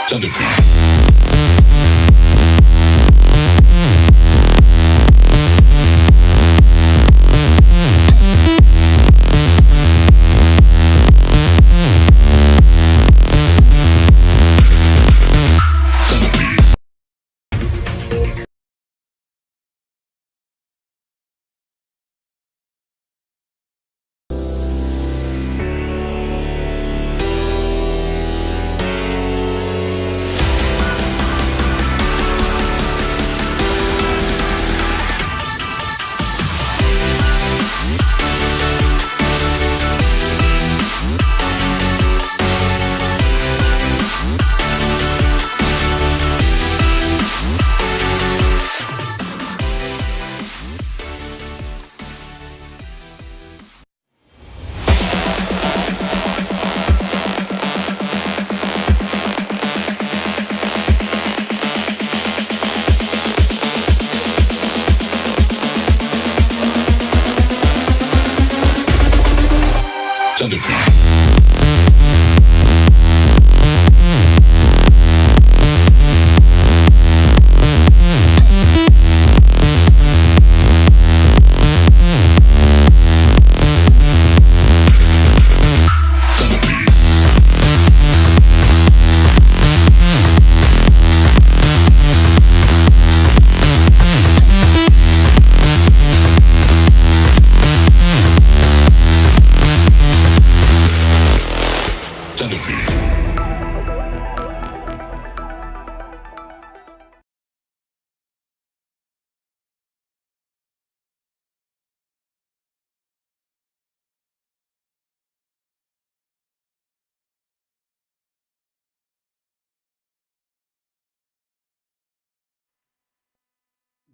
Tgif. Tgif.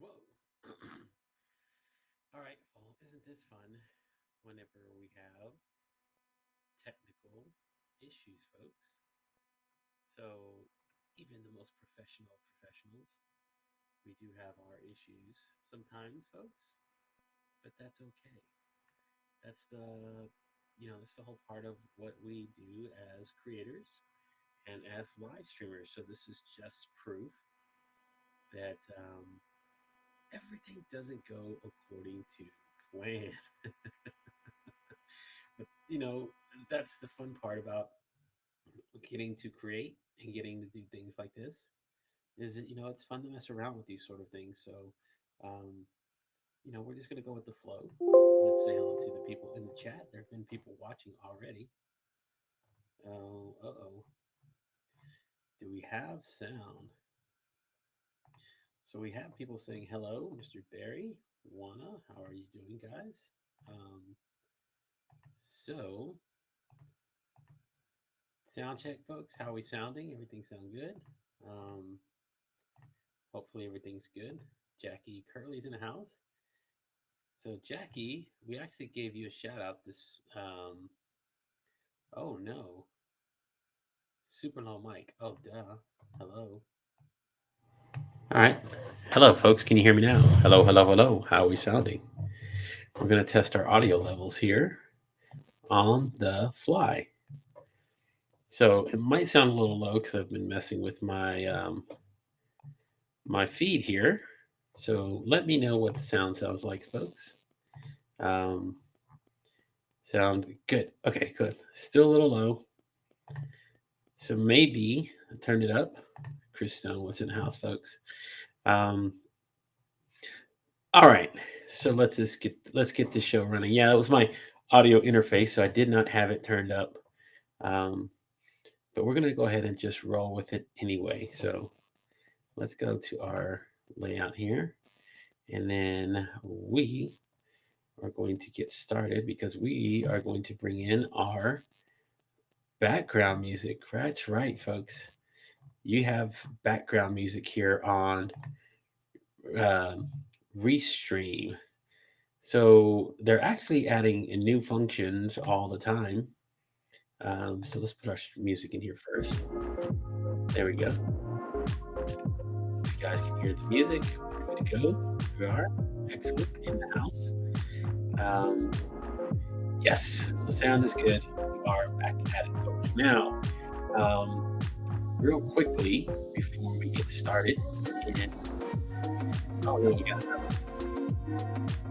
Whoa. All right. Well, isn't this fun whenever we have technical issues, folks? So, even the most professional professionals, we do have our issues sometimes, folks, but that's okay. That's that's the whole part of what we do as creators and as live streamers. So, this is just proof that everything doesn't go according to plan. But that's the fun part about getting to create and getting to do things like this is that it's fun to mess around with these sort of things. So, um, we're just gonna go with the flow. Let's say hello to the people in the chat. There have been people watching already. Oh, oh. Do we have sound? So we have people saying hello, Mr. Barry, Juana. How are you doing, guys? Um, so sound check, folks. How are we sounding? Everything sound good? Um, Hopefully everything's good. Jackie Curley's in the house. So Jackie, we actually gave you a shout out this. Oh no, super low mic. Oh duh. Hello. All right. Hello, folks. Can you hear me now? Hello, hello, hello. How are we sounding? We're gonna test our audio levels here on the fly. So it might sound a little low because I've been messing with my feed here. So let me know what the sound sounds like, folks. Um, Sound good. Okay, good. Still a little low. So maybe I turned it up. Chris Stone was in the house, folks. Um, all right. So let's get this show running. Yeah, that was my audio interface, so I did not have it turned up. Um, but we're gonna go ahead and just roll with it anyway. So let's go to our layout here, and then we are going to get started because we are going to bring in our background music. That's right, folks. You have background music here on um, Restream. So they're actually adding new functions all the time. So let's put our music in here first. There we go. If you guys can hear the music, we're ready to go. We are excellent in the house. Um, yes, the sound is good. We are back at it, folks. Now, um, real quickly before we get started. And oh no, we got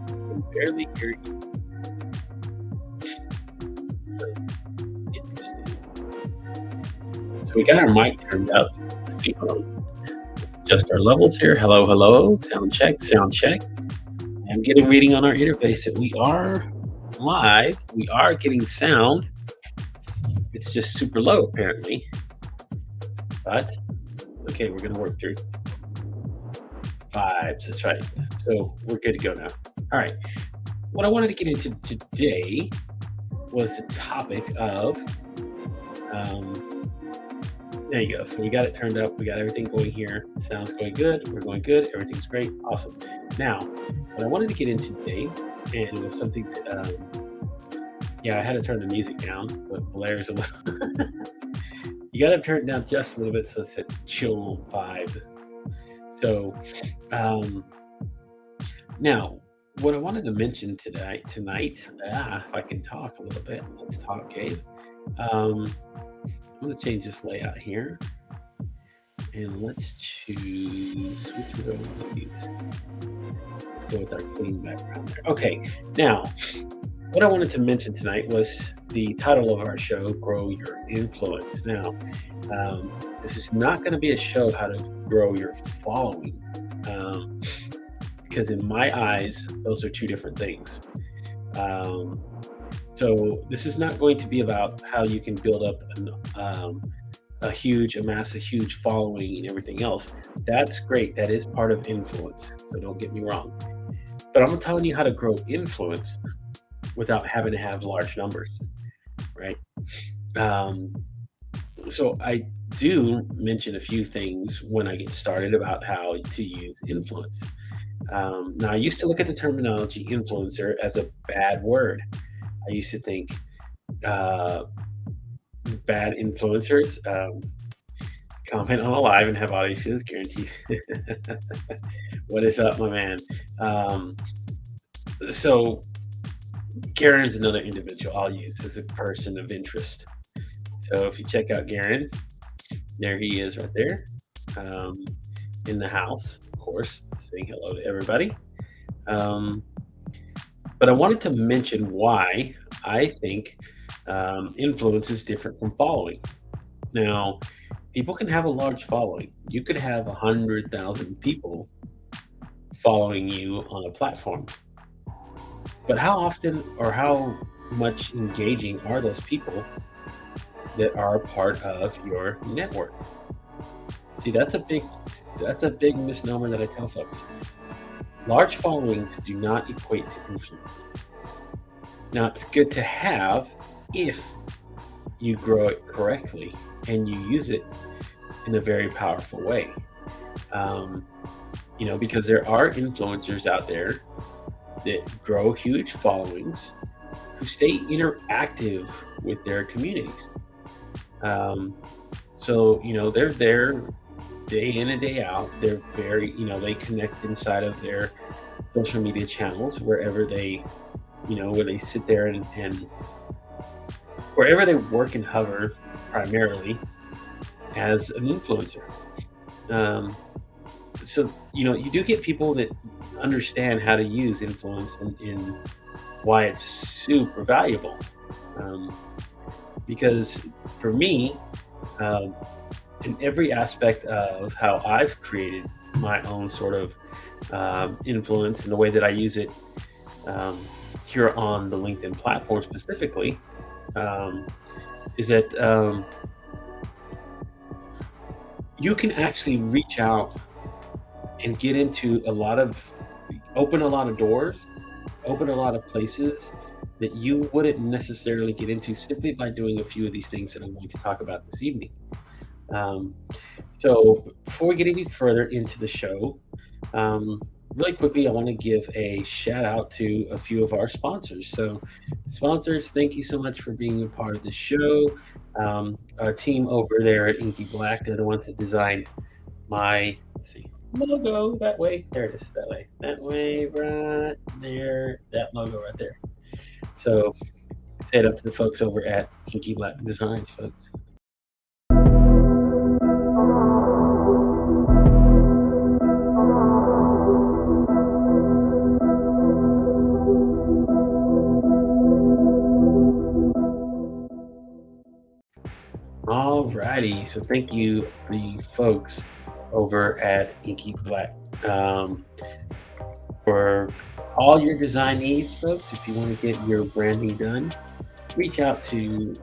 can barely hear you. Interesting. So we got our mic turned up. Let's see, hold on. Adjust our levels here. Hello, hello. Sound check, sound check. I'm getting reading on our interface that we are live. We are getting sound. It's just super low apparently. But okay, we're gonna work through vibes. That's right. So we're good to go now. All right. What I wanted to get into today was the topic of there you go. So we got it turned up. We got everything going here. Sounds going good. We're going good. Everything's great. Awesome. Now, what I wanted to get into today, and it was something that, yeah, I had to turn the music down, so it blares a little. You got to turn it down just a little bit so it's a chill vibe. So, now, what I wanted to mention tonight, if I can talk a little bit, let's talk, Gabe. I'm going to change this layout here. And let's choose, which one do I want to use? Let's go with our clean background there. Okay, now, what I wanted to mention tonight was the title of our show, Grow Your Influence. Now, this is not going to be a show how to grow your following, because in my eyes, those are two different things. So this is not going to be about how you can build up amass a huge following and everything else. That's great. That is part of influence. So don't get me wrong. But I'm telling you how to grow influence without having to have large numbers, right? So I do mention a few things when I get started about how to use influence. Now, I used to look at the terminology influencer as a bad word. I used to think bad influencers comment on a live and have audiences guaranteed. What is up, my man? So Garen's another individual I'll use as a person of interest. So if you check out Garen, there he is right there, in the house, of course, saying hello to everybody. But I wanted to mention why I think influence is different from following. Now, people can have a large following. You could have 100,000 people following you on a platform. But how often or how much engaging are those people that are part of your network? See, that's a big misnomer that I tell folks. Large followings do not equate to influence. Now, it's good to have if you grow it correctly and you use it in a very powerful way. Because there are influencers out there that grow huge followings who stay interactive with their communities. They're there day in and day out. They're very, they connect inside of their social media channels wherever they, where they sit there and wherever they work and hover primarily as an influencer. You do get people that understand how to use influence and why it's super valuable. Because for me, in every aspect of how I've created my own sort of influence and the way that I use it here on the LinkedIn platform specifically, is that you can actually reach out and get into open a lot of doors, open a lot of places that you wouldn't necessarily get into simply by doing a few of these things that I'm going to talk about this evening. So before we get any further into the show, really quickly, I want to give a shout out to a few of our sponsors. So sponsors, thank you so much for being a part of the show. Our team over there at Inky Black, they're the ones that designed my, logo that way. There it is, that way. That way, right there. That logo right there. So say it up to the folks over at Inky Black Designs, folks. All righty. So thank you, the folks over at Inky Black, um, for all your design needs, folks. If you want to get your branding done, reach out to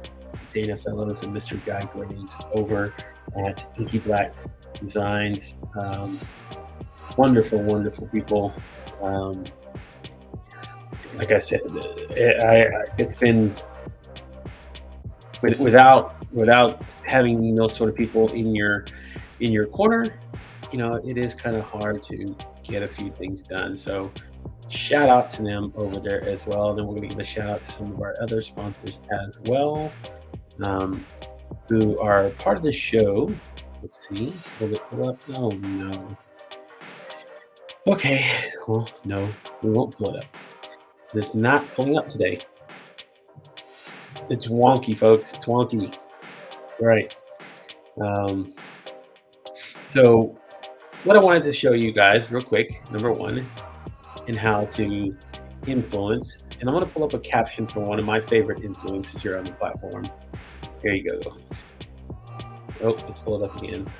Dana Fellows and Mr. Guy Graves over at Inky Black Designs. Wonderful, wonderful people. Um, like I said, it's been without having those sort of people in your corner. It is kind of hard to get a few things done. So shout out to them over there as well. Then we're going to give a shout out to some of our other sponsors as well, um, who are part of the show. Let's see. Will it pull up? Oh no. Okay. Well, no, we won't pull it up. It's not pulling up today. It's wonky, folks. It's wonky. Right. Um, so, what I wanted to show you guys, real quick, number one, in how to influence. And I'm going to pull up a caption for one of my favorite influencers here on the platform. Here you go. Oh, let's pull it up again.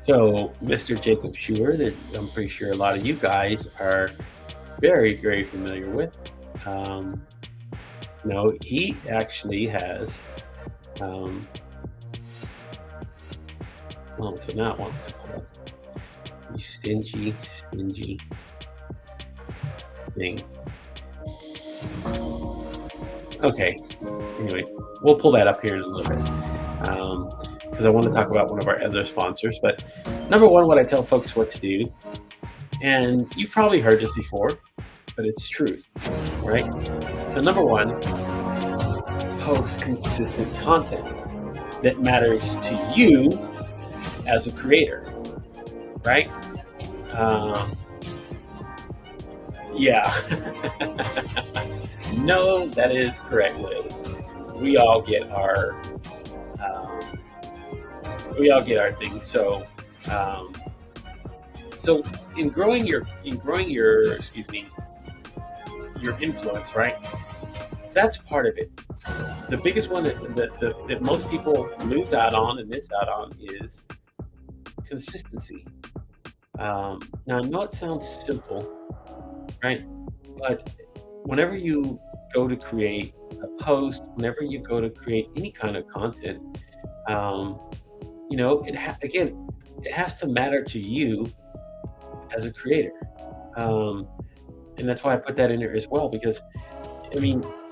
So, Mr. Jacob Schuer, that I'm pretty sure a lot of you guys are very, very familiar with. He actually has. So now it wants to pull up. You stingy thing. Okay. Anyway, we'll pull that up here in a little bit because I want to talk about one of our other sponsors. But number one, what I tell folks what to do, and you've probably heard this before, but it's truth, right? So number one, post consistent content that matters to you as a creator, right? Yeah. No, that is correct, Liz. We all get our things. So in growing your your influence, right? That's part of it. The biggest one that most people lose out on and miss out on is consistency. Now I know it sounds simple, right? But whenever you go to create a post, whenever you go to create any kind of content, again, it has to matter to you as a creator, and that's why I put that in there as well. Because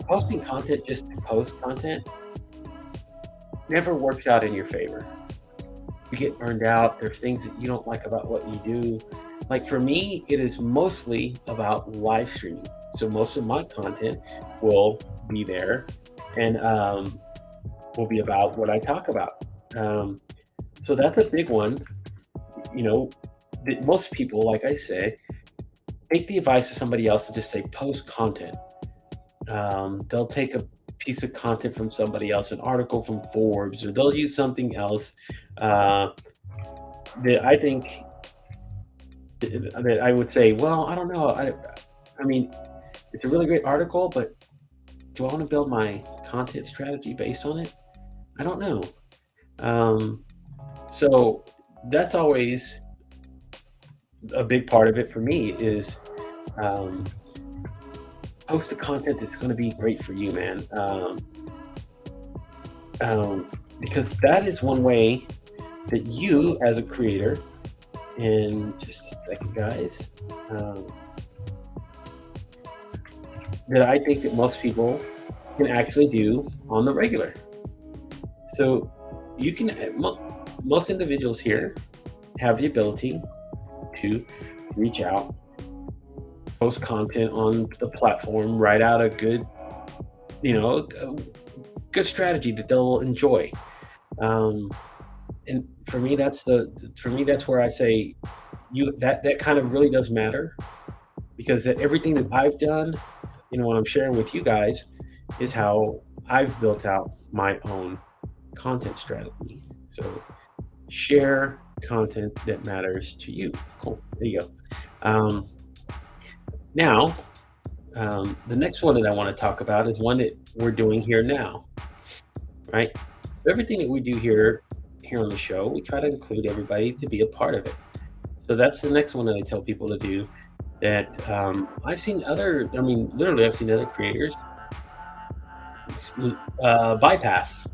posting content just to post content never works out in your favor. You get burned out. There's things that you don't like about what you do. Like for me, it is mostly about live streaming. So most of my content will be there and will be about what I talk about. So that's a big one. That most people, like I said, take the advice of somebody else to just say post content. They'll take a piece of content from somebody else, an article from Forbes, or they'll use something else that I think that I would say, well, I don't know. I mean, it's a really great article, but do I want to build my content strategy based on it? I don't know. So that's always a big part of it for me is post the content that's going to be great for you, man. Because that is one way that you, as a creator, and just a second, guys, that I think that most people can actually do on the regular. So you can, most individuals here have the ability to reach out, post content on the platform, write out a good, good strategy that they'll enjoy. And for me, that's where I say that kind of really does matter, because everything that I've done, what I'm sharing with you guys is how I've built out my own content strategy. So share content that matters to you. Cool. There you go. Now, The next one that I want to talk about is one that we're doing here now, right? So everything that we do here on the show, we try to include everybody to be a part of it. So that's the next one that I tell people to do. That I've seen other, I mean, literally, I've seen other creators bypass.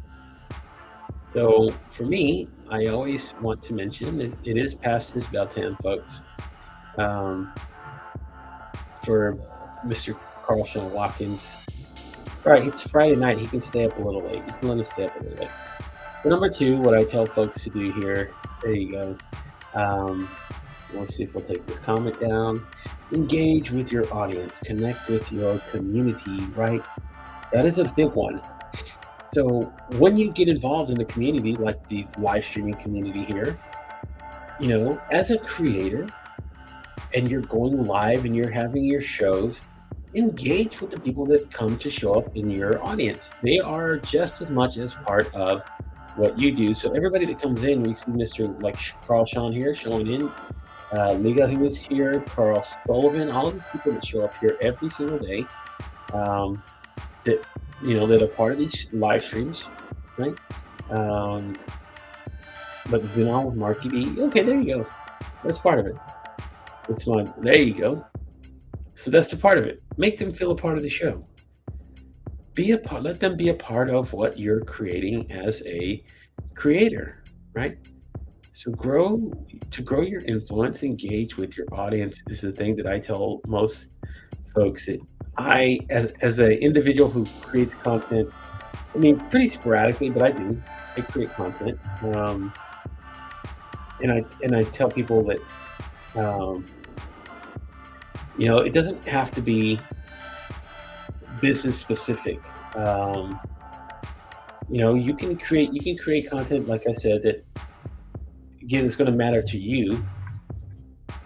So for me, I always want to mention that it is past his bedtime, folks. Um, for Mr. Carl Sean Watkins. All right, it's Friday night. He can stay up a little late. You can let him stay up a little late. But number two, what I tell folks to do here, there you go. Let's see if we'll take this comment down. Engage with your audience, connect with your community, right? That is a big one. So when you get involved in the community, like the live streaming community here, as a creator, and you're going live and you're having your shows, engage with the people that come to show up in your audience. They are just as much as part of what you do. So everybody that comes in, we see Mr. like Carl Sean here showing in, Liga who is here, Carl Sullivan, all of these people that show up here every single day, that that are part of these live streams, right? Um, but it's been on with Marky B. Okay, there you go. That's part of it. There you go. So that's the part of it. Make them feel a part of the show. Be a part. Let them be a part of what you're creating as a creator, right? So to grow your influence, engage with your audience is the thing that I tell most folks that as an individual who creates content, I mean, pretty sporadically, but I do. I create content, and I tell people that it doesn't have to be business specific. You can create content, like I said, that again is going to matter to you,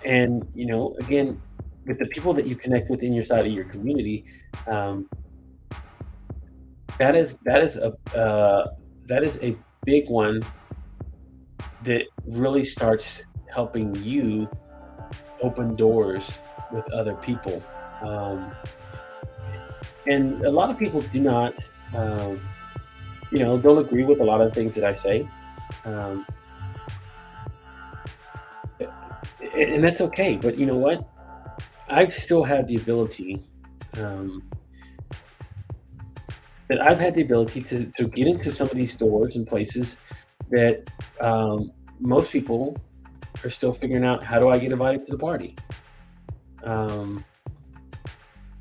and again, with the people that you connect with in your side of your community, um, that is a big one that really starts helping you open doors with other people. Um, and a lot of people do not, um, don't agree with a lot of things that I say. Um, and that's okay. But you know what? I've still had the ability, um, I've had the ability to get into some of these stores and places that most people are still figuring out, how do I get invited to the party? Um,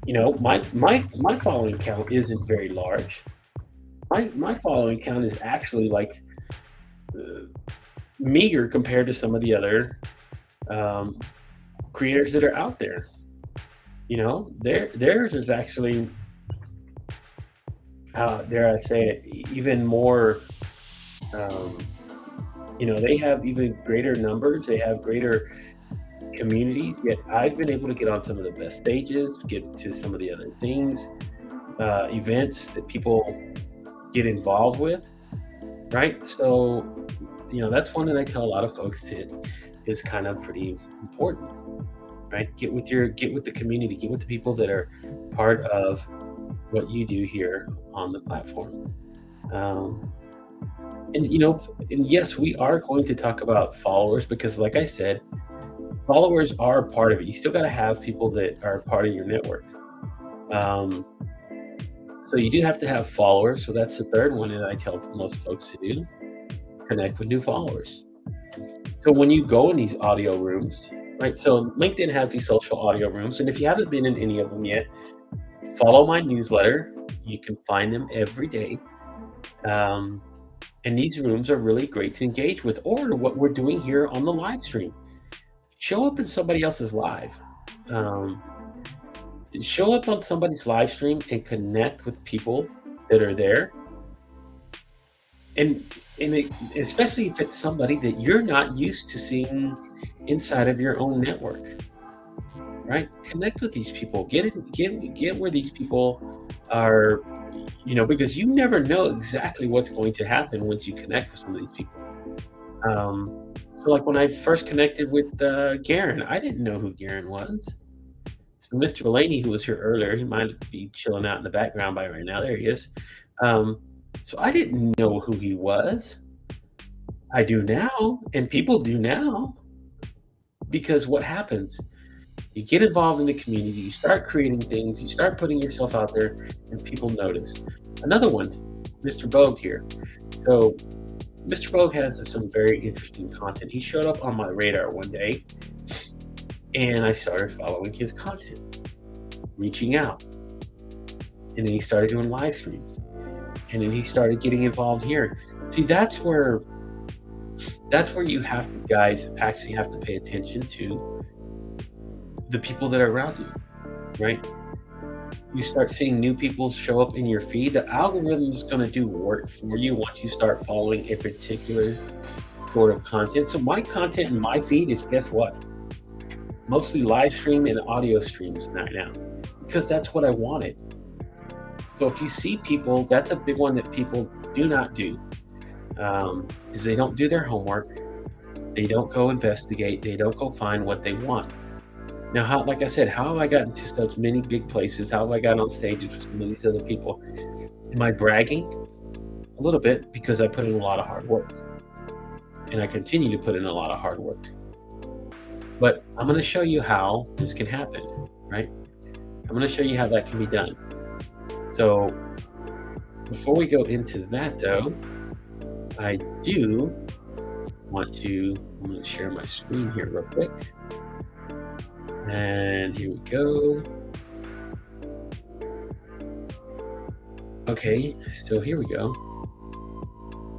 my following count isn't very large. My following count is actually like uh, meager compared to some of the other um, creators that are out there. Theirs is actually, dare I say it, even more. Um, they have even greater numbers. They have greater communities. Yet I've been able to get on some of the best stages, get to some of the other things, events that people get involved with, right? So, that's one that I tell a lot of folks that is kind of pretty important, right? Get with the community, get with the people that are part of what you do here on the platform. Um, and yes, we are going to talk about followers because, like I said, followers are part of it. You still got to have people that are part of your network. Um, so you do have to have followers. So that's the third one that I tell most folks to do: connect with new followers. So when you go in these audio rooms, right? So LinkedIn has these social audio rooms, and if you haven't been in any of them yet, follow my newsletter. You can find them every day. Um, and these rooms are really great to engage with, or what we're doing here on the live stream. Show up in somebody else's live. Um, Show up on somebody's live stream and connect with people that are there, and especially if it's somebody that you're not used to seeing inside of your own network, right? Connect with these people. Get where these people are, because you never know exactly what's going to happen once you connect with some of these people. So like when I first connected with Garen, I didn't know who Garen was. So Mr. Mulaney, who was here earlier, he might be chilling out in the background by right now. There he is. Um, so I didn't know who he was. I do now, and people do now, because what happens? You get involved in the community, you start creating things, you start putting yourself out there, and people notice. Another one, Mr. Bogue here. So Mr. Bogue has some very interesting content. He showed up on my radar one day, and I started following his content, reaching out. And then he started doing live streams. And then he started getting involved here. See, that's where you have to, guys, actually have to pay attention to the people that are around you, right? You start seeing new people show up in your feed. The algorithm is going to do work for you once you start following a particular sort of content. So my content in my feed is, guess what? Mostly live stream and audio streams right now, because that's what I wanted. So if you see people, that's a big one that people do not do, is they don't do their homework. They don't go investigate. They don't go find what they want. Now, how, like I said, how have I gotten to such many big places? How have I got on stages with some of these other people? Am I bragging? A little bit, because I put in a lot of hard work. And I continue to put in a lot of hard work. But I'm going to show you how this can happen, right? I'm going to show you how that can be done. So before we go into that, though, I do want to, I'm going to share my screen here real quick. And here we go. Okay, so here we go.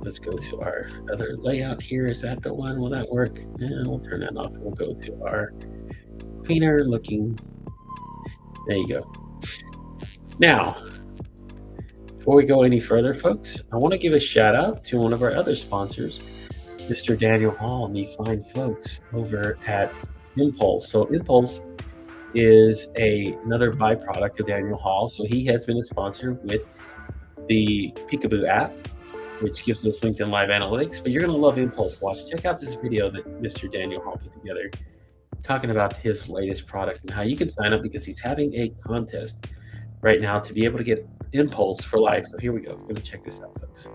Let's go to our other layout here. Is that the one? Will that work? Yeah, we'll turn that off. We'll go to our cleaner looking. There you go. Now, before we go any further, folks, I want to give a shout out to one of our other sponsors, Mr. Daniel Hall and the fine folks over at Impulse. So Impulse is another byproduct of Daniel Hall. So he has been a sponsor with the Peekaboo app, which gives us LinkedIn Live Analytics. But you're going to love Impulse Watch. Check out this video that Mr. Daniel Hall put together talking about his latest product and how you can sign up, because he's having a contest right now to be able to get Impulse for life. So here we go. We're going to check this out, folks.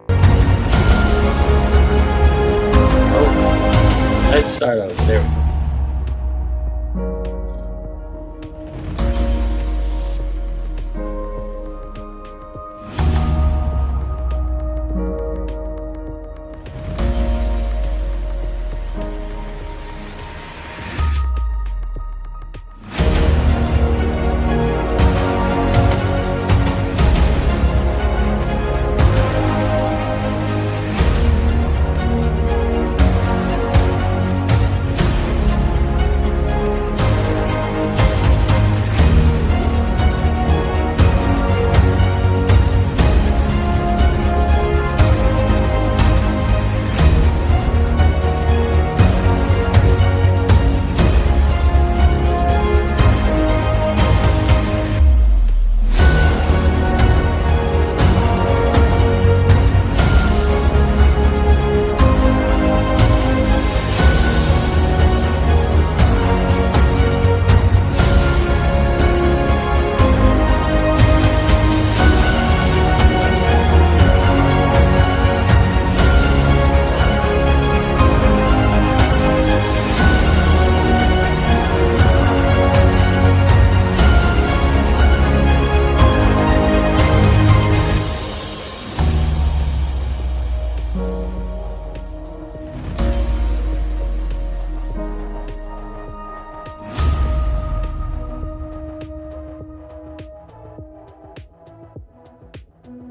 Oh, let's start over. There we go.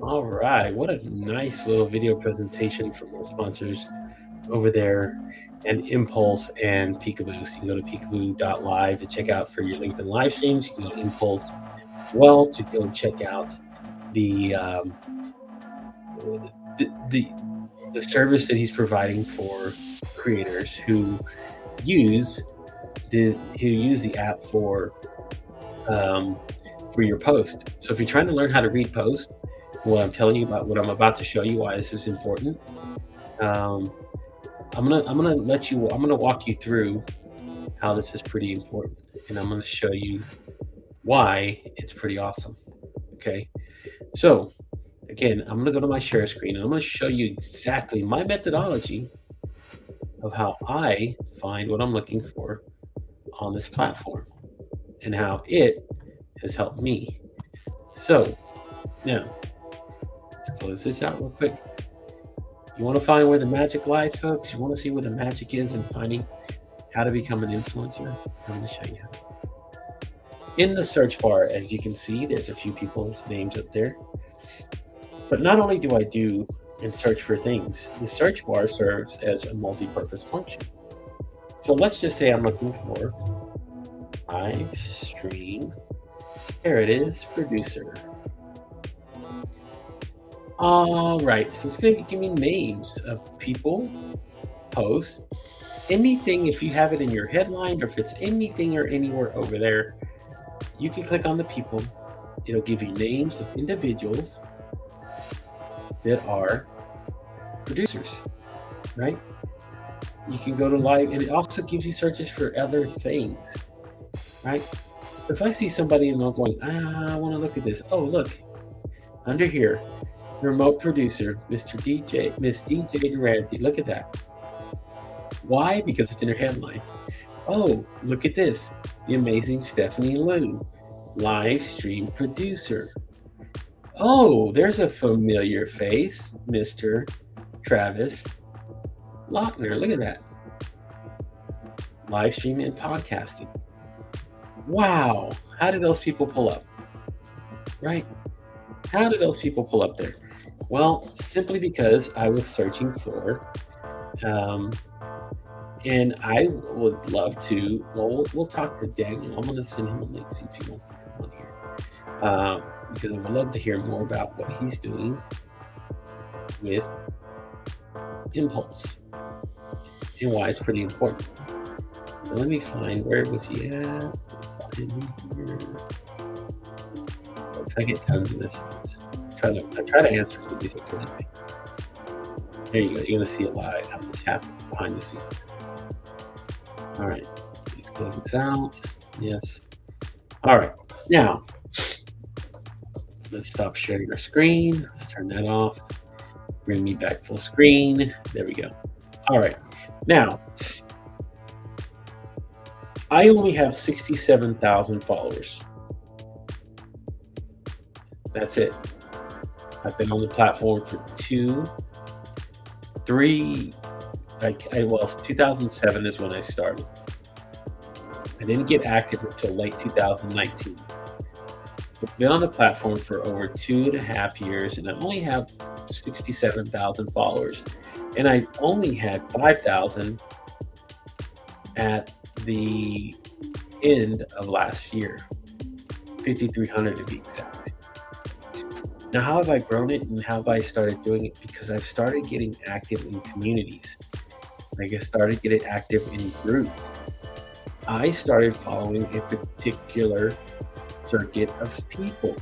All right, what a nice little video presentation from our sponsors over there, and Impulse and Peekaboo. So you can go to peekaboo.live to check out for your LinkedIn live streams. You can go to Impulse as well to go check out the service that he's providing for creators who use the app for your post. So if you're trying to learn how to read post, what I'm telling you about, what I'm about to show you, why this is important, I'm gonna walk you through how this is pretty important, and I'm gonna show you why it's pretty awesome. Okay. So again, I'm going to go to my share screen and I'm going to show you exactly my methodology of how I find what I'm looking for on this platform and how it has helped me. So now let's close this out real quick. You want to find where the magic lies, folks? You want to see where the magic is in finding how to become an influencer? I'm going to show you how. In the search bar, as you can see, there's a few people's names up there. But not only do I do and search for things, the search bar serves as a multi-purpose function. So let's just say I'm looking for live stream, there it is, producer. All right, so it's going to give me names of people, posts, anything. If you have it in your headline or if it's anything or anywhere over there, you can click on the people. It'll give you names of individuals that are producers, right? You can go to live, and it also gives you searches for other things, right? If I see somebody and I'm going, I want to look at this. Oh, look, under here, remote producer, Miss DJ Durante. Look at that. Why? Because it's in her headline. Oh, look at this. The amazing Stephanie Liu, live stream producer. Oh, there's a familiar face, Mr. Travis Lochner. Look at that. Live streaming and podcasting. Wow. How did those people pull up? Right? How did those people pull up there? Well, simply because I was searching for, and I would love to, well, we'll talk to Daniel. I'm going to send him a link, see if he wants to come on here. Because I would love to hear more about what he's doing with Impulse and why it's pretty important. So let me find, where was he at? Folks, I get tons of messages. I try to answer some of these occasionally. There you go. You're going to see a live how this happens behind the scenes. All right. Let's close this out. Yes. All right. Now, let's stop sharing our screen. Let's turn that off. Bring me back full screen. There we go. All right. Now, I only have 67,000 followers. That's it. I've been on the platform for 2007 is when I started. I didn't get active until late 2019. So I've been on the platform for over 2.5 years, and I only have 67,000 followers. And I only had 5,000 at the end of last year, 5,300 to be exact. Now, how have I grown it and how have I started doing it? Because I've started getting active in communities. Like I started getting active in groups. I started following a particular circuit of people.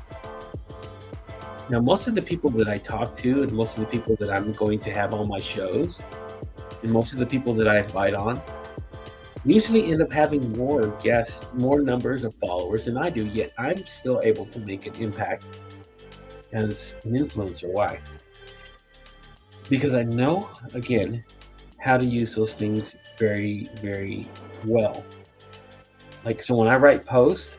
Now, most of the people that I talk to and most of the people that I'm going to have on my shows and most of the people that I invite on usually end up having more guests, more numbers of followers than I do, yet I'm still able to make an impact as an influencer. Why? Because I know, again, how to use those things very, very well. Like, so when I write posts,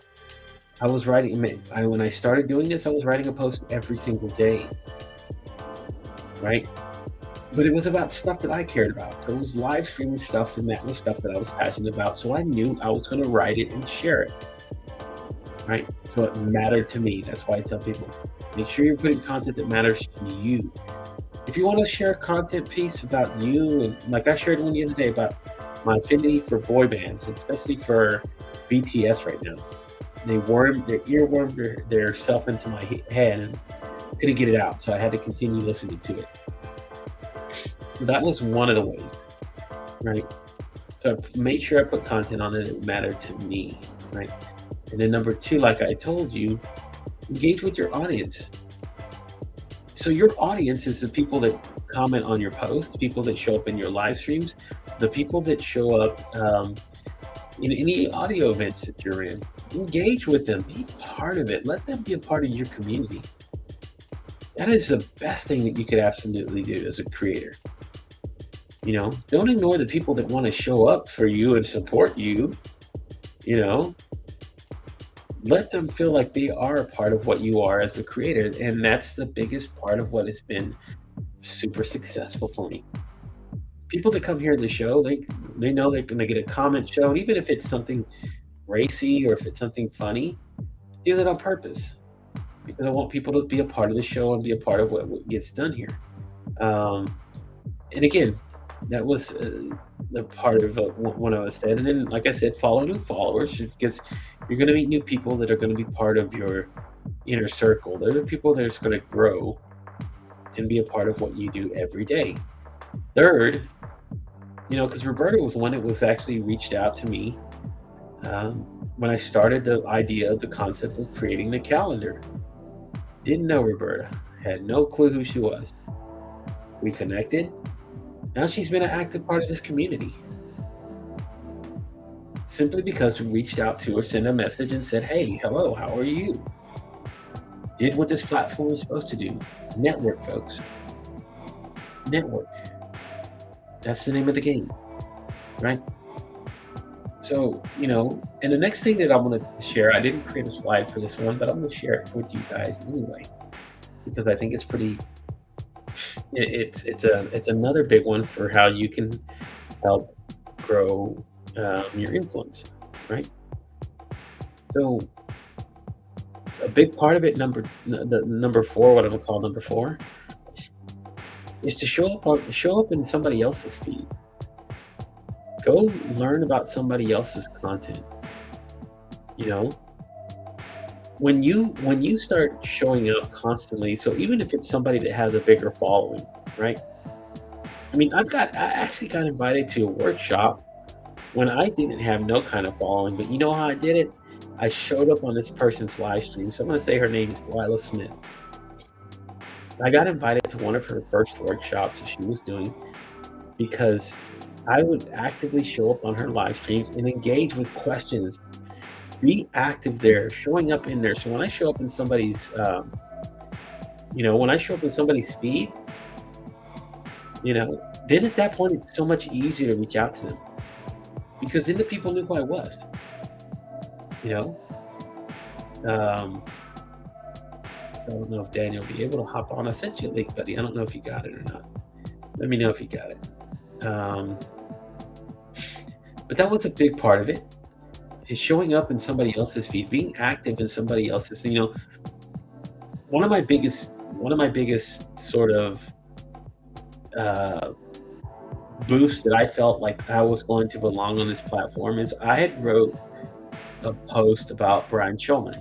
I was writing, when I started doing this, I was writing a post every single day, right? But it was about stuff that I cared about. So it was live streaming stuff, and that was stuff that I was passionate about. So I knew I was going to write it and share it, right? So it mattered to me. That's why I tell people, make sure you're putting content that matters to you. If you want to share a content piece about you, and like I shared one the other day about my affinity for boy bands, especially for BTS right now. They earwormed their self into my head and couldn't get it out, so I had to continue listening to it. So that was one of the ways, right? So I made sure I put content on it that mattered to me, right? And then number two, like I told you, engage with your audience. So your audience is the people that comment on your posts, people that show up in your live streams, the people that show up in any audio events that you're in. Engage with them. Be part of it. Let them be a part of your community. That is the best thing that you could absolutely do as a creator. Don't ignore the people that want to show up for you and support you. You know, let them feel like they are a part of what you are as a creator. And that's the biggest part of what has been super successful for me. People that come here to the show, they know they're going to get a comment show. And even if it's something racy or if it's something funny, do that on purpose because I want people to be a part of the show and be a part of what gets done here. And again, that was the part of what I was said. And then, like I said, follow new followers because you're going to meet new people that are going to be part of your inner circle. They're the people that are going to grow and be a part of what you do every day. Third, because Roberta was one that was actually reached out to me when I started the idea of the concept of creating the calendar. Didn't know Roberta, had no clue who she was. We connected. Now she's been an active part of this community. Simply because we reached out to her, sent a message and said, hey, hello, how are you? Did what this platform is supposed to do. Network, folks. Network. That's the name of the game, right? So, and the next thing that I'm going to share, I didn't create a slide for this one, but I'm going to share it with you guys anyway, because I think it's pretty, it's another big one for how you can help grow your influence, right? So a big part of it, number four, what I'm gonna call number four, is to show up in somebody else's feed. Go learn about somebody else's content. When you start showing up constantly, so even if it's somebody that has a bigger following, right? I mean, I actually got invited to a workshop when I didn't have no kind of following, but you know how I did it? I showed up on this person's live stream. So I'm going to say her name is Lila Smith. I got invited to one of her first workshops that she was doing because I would actively show up on her live streams and engage with questions. Be active there, showing up in there. So when I show up in somebody's, feed, then at that point, it's so much easier to reach out to them because then the people knew who I was, So I don't know if Daniel will be able to hop on. I sent you a link, buddy. I don't know if you got it or not. Let me know if you got it. But that was a big part of it. Is showing up in somebody else's feed, being active in somebody else's. One of my biggest sort of boosts that I felt like I was going to belong on this platform is I had wrote a post about Brian Shulman.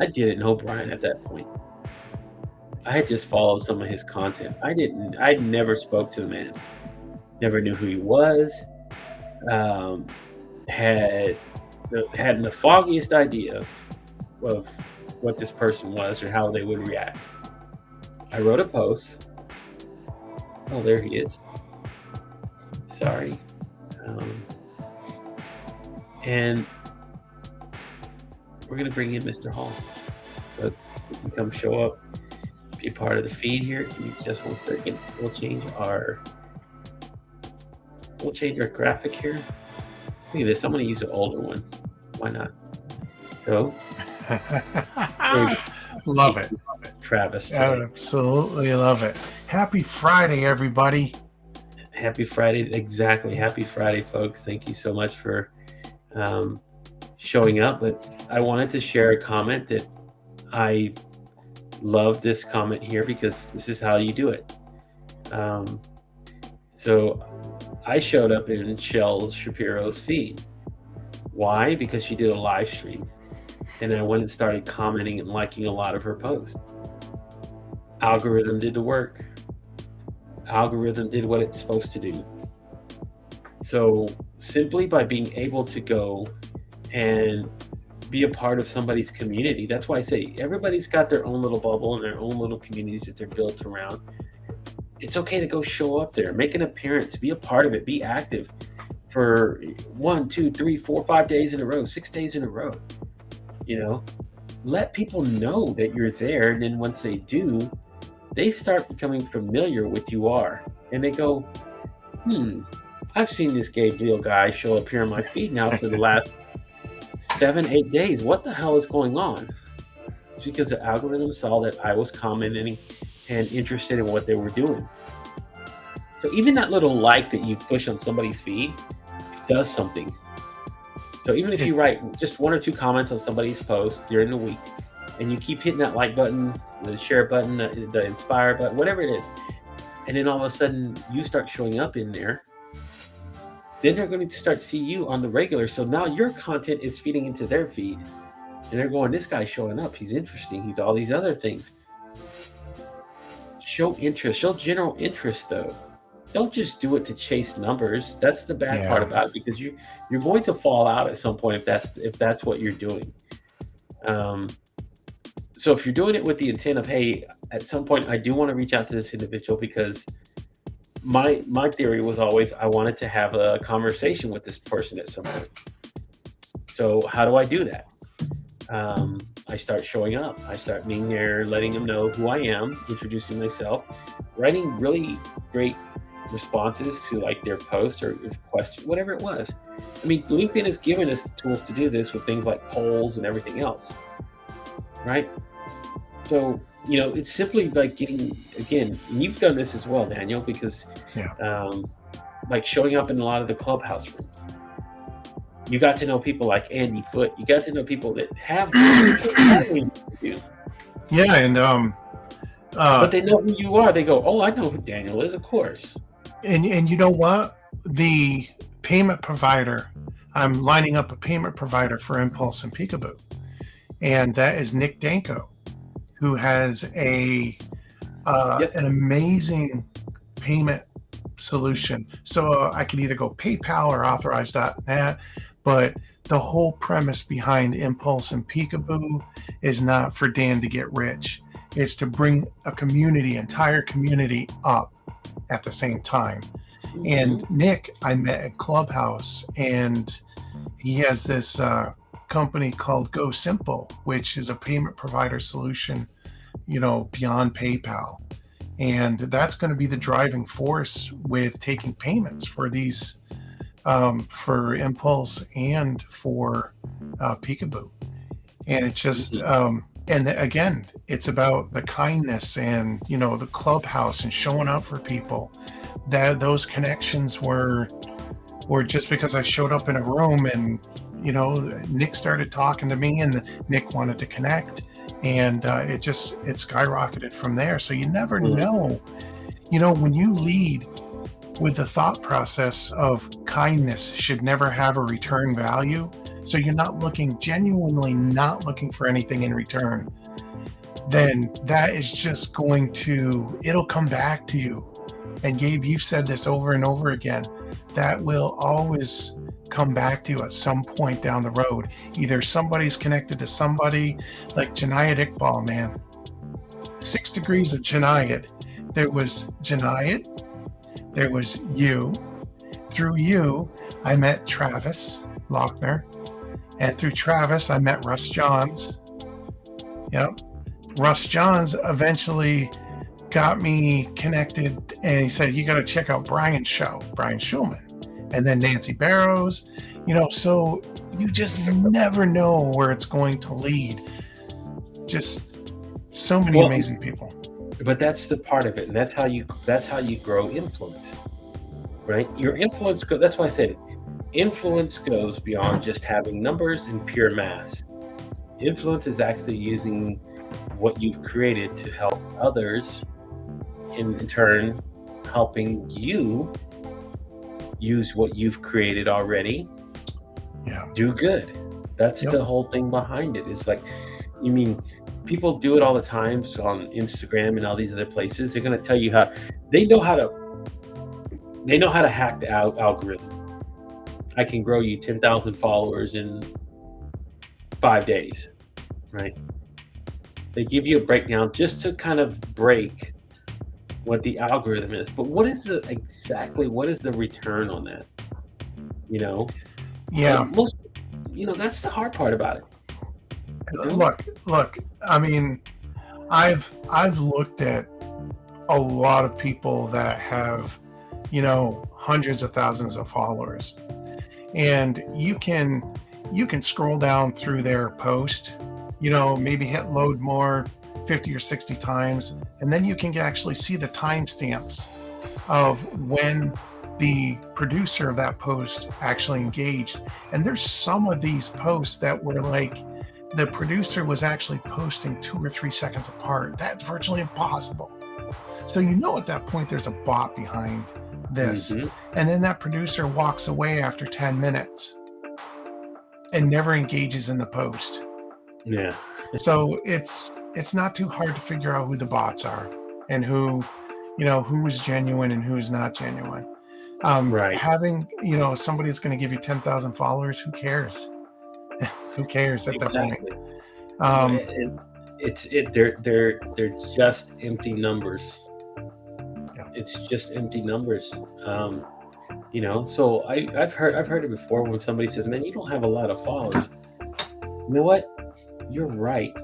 I didn't know Brian at that point. I had just followed some of his content. I never spoke to the man. Never knew who he was. Hadn't the foggiest idea of what this person was or how they would react. I wrote a post. Oh, there he is. Sorry. And we're going to bring in Mr. Hall. But you can come show up, be part of the feed here. Give me just 1 second. We'll change our graphic here. Look at this. I'm going to use an older one. Why not? Go. Love it. Travis. Absolutely love it. Happy Friday, everybody. Happy Friday. Exactly. Happy Friday, folks. Thank you so much for showing up. But I wanted to share a comment that I love this comment here because this is how you do it. So I showed up in Shel Shapiro's feed. Why? Because she did a live stream. And I went and started commenting and liking a lot of her posts. Algorithm did the work. Algorithm did what it's supposed to do. So simply by being able to go and be a part of somebody's community, that's why I say everybody's got their own little bubble and their own little communities that they're built around. It's okay to go show up there, make an appearance, be a part of it, be active. for 1, 2, 3, 4, 5 days in a row, 6 days in a row. Let people know that you're there, and then once they do, they start becoming familiar with you are, and they go, I've seen this Gabriel guy show up here on my feed now for the last 7, 8 days. What the hell is going on? It's because the algorithm saw that I was commenting and interested in what they were doing. So even that little like that you push on somebody's feed does something. So even if you write just 1 or 2 comments on somebody's post during the week, and you keep hitting that like button, the share button, the inspire button, whatever it is, and then all of a sudden you start showing up in there, then they're going to start to see you on the regular. So now your content is feeding into their feed, and they're going, this guy's showing up. He's interesting. He's all these other things. Show interest. Show general interest, though. Don't just do it to chase numbers. That's the bad part about it, because you're going to fall out at some point if that's what you're doing. So if you're doing it with the intent of, hey, at some point I do want to reach out to this individual, because my theory was always I wanted to have a conversation with this person at some point. So how do I do that? I start showing up. I start being there, letting them know who I am, introducing myself, writing really great responses to like their post or question, whatever it was. I mean, LinkedIn has given us the tools to do this with things like polls and everything else, right? So, it's simply like getting, again, and you've done this as well, Daniel, because like showing up in a lot of the clubhouse rooms. You got to know people like Andy Foote. You got to know people that have you. Yeah, and but they know who you are. They go, oh, I know who Daniel is, of course. And you know what? The payment provider, I'm lining up a payment provider for Impulse and Peekaboo, and that is Nick Danko, who has an amazing payment solution. So I could either go PayPal or authorize.net, but the whole premise behind Impulse and Peekaboo is not for Dan to get rich. It's to bring a entire community up at the same time. Mm-hmm. And Nick, I met at Clubhouse, and he has this company called Go Simple, which is a payment provider solution, beyond PayPal. And that's going to be the driving force with taking payments for these, for Impulse and for Peekaboo. And it's just, and again, it's about the kindness and, the clubhouse and showing up for people. That those connections were just because I showed up in a room and, Nick started talking to me and Nick wanted to connect. And it skyrocketed from there. So you never know, when you lead with the thought process of kindness should never have a return value. So you're genuinely not looking for anything in return, then that is just it'll come back to you. And Gabe, you've said this over and over again, that will always come back to you at some point down the road. Either somebody's connected to somebody, like Janayat Iqbal, man. 6 degrees of Janayat. There was Janayat, there was you. Through you, I met Travis Lochner. And through Travis, I met Russ Johns. Yep. Russ Johns eventually got me connected, and he said, you got to check out Brian's show, Brian Schulman. And then Nancy Barrows, so you just never know where it's going to lead. Just so many amazing people. But that's the part of it, and that's how you grow influence, right? Your influence that's why I said it. Influence goes beyond just having numbers and pure mass. Influence is actually using what you've created to help others, in turn helping you use what you've created already. Do good. That's the whole thing behind it. It's like, people do it all the time on Instagram and all these other places. They're going to tell you how they know how to hack the algorithm. I can grow you 10,000 followers in 5 days, right? They give you a breakdown just to kind of break what the algorithm is. But what is the return on that? you know. Yeah. Most, that's the hard part about it. You know? Look. I mean, I've looked at a lot of people that have, hundreds of thousands of followers, and you can scroll down through their post, maybe hit load more 50 or 60 times, and then you can actually see the timestamps of when the producer of that post actually engaged. And there's some of these posts that were like the producer was actually posting 2 or 3 seconds apart. That's virtually impossible. So at that point there's a bot behind this. Mhm. And then that producer walks away after 10 minutes and never engages in the post. Yeah. So it's not too hard to figure out who the bots are and who is genuine and who is not genuine. Right. Having somebody that's going to give you 10,000 followers, who cares? Who cares at that point? Exactly. They're just empty numbers. Yeah. It's just empty numbers. So I've heard it before when somebody says, "Man, you don't have a lot of followers." You know what? You're right.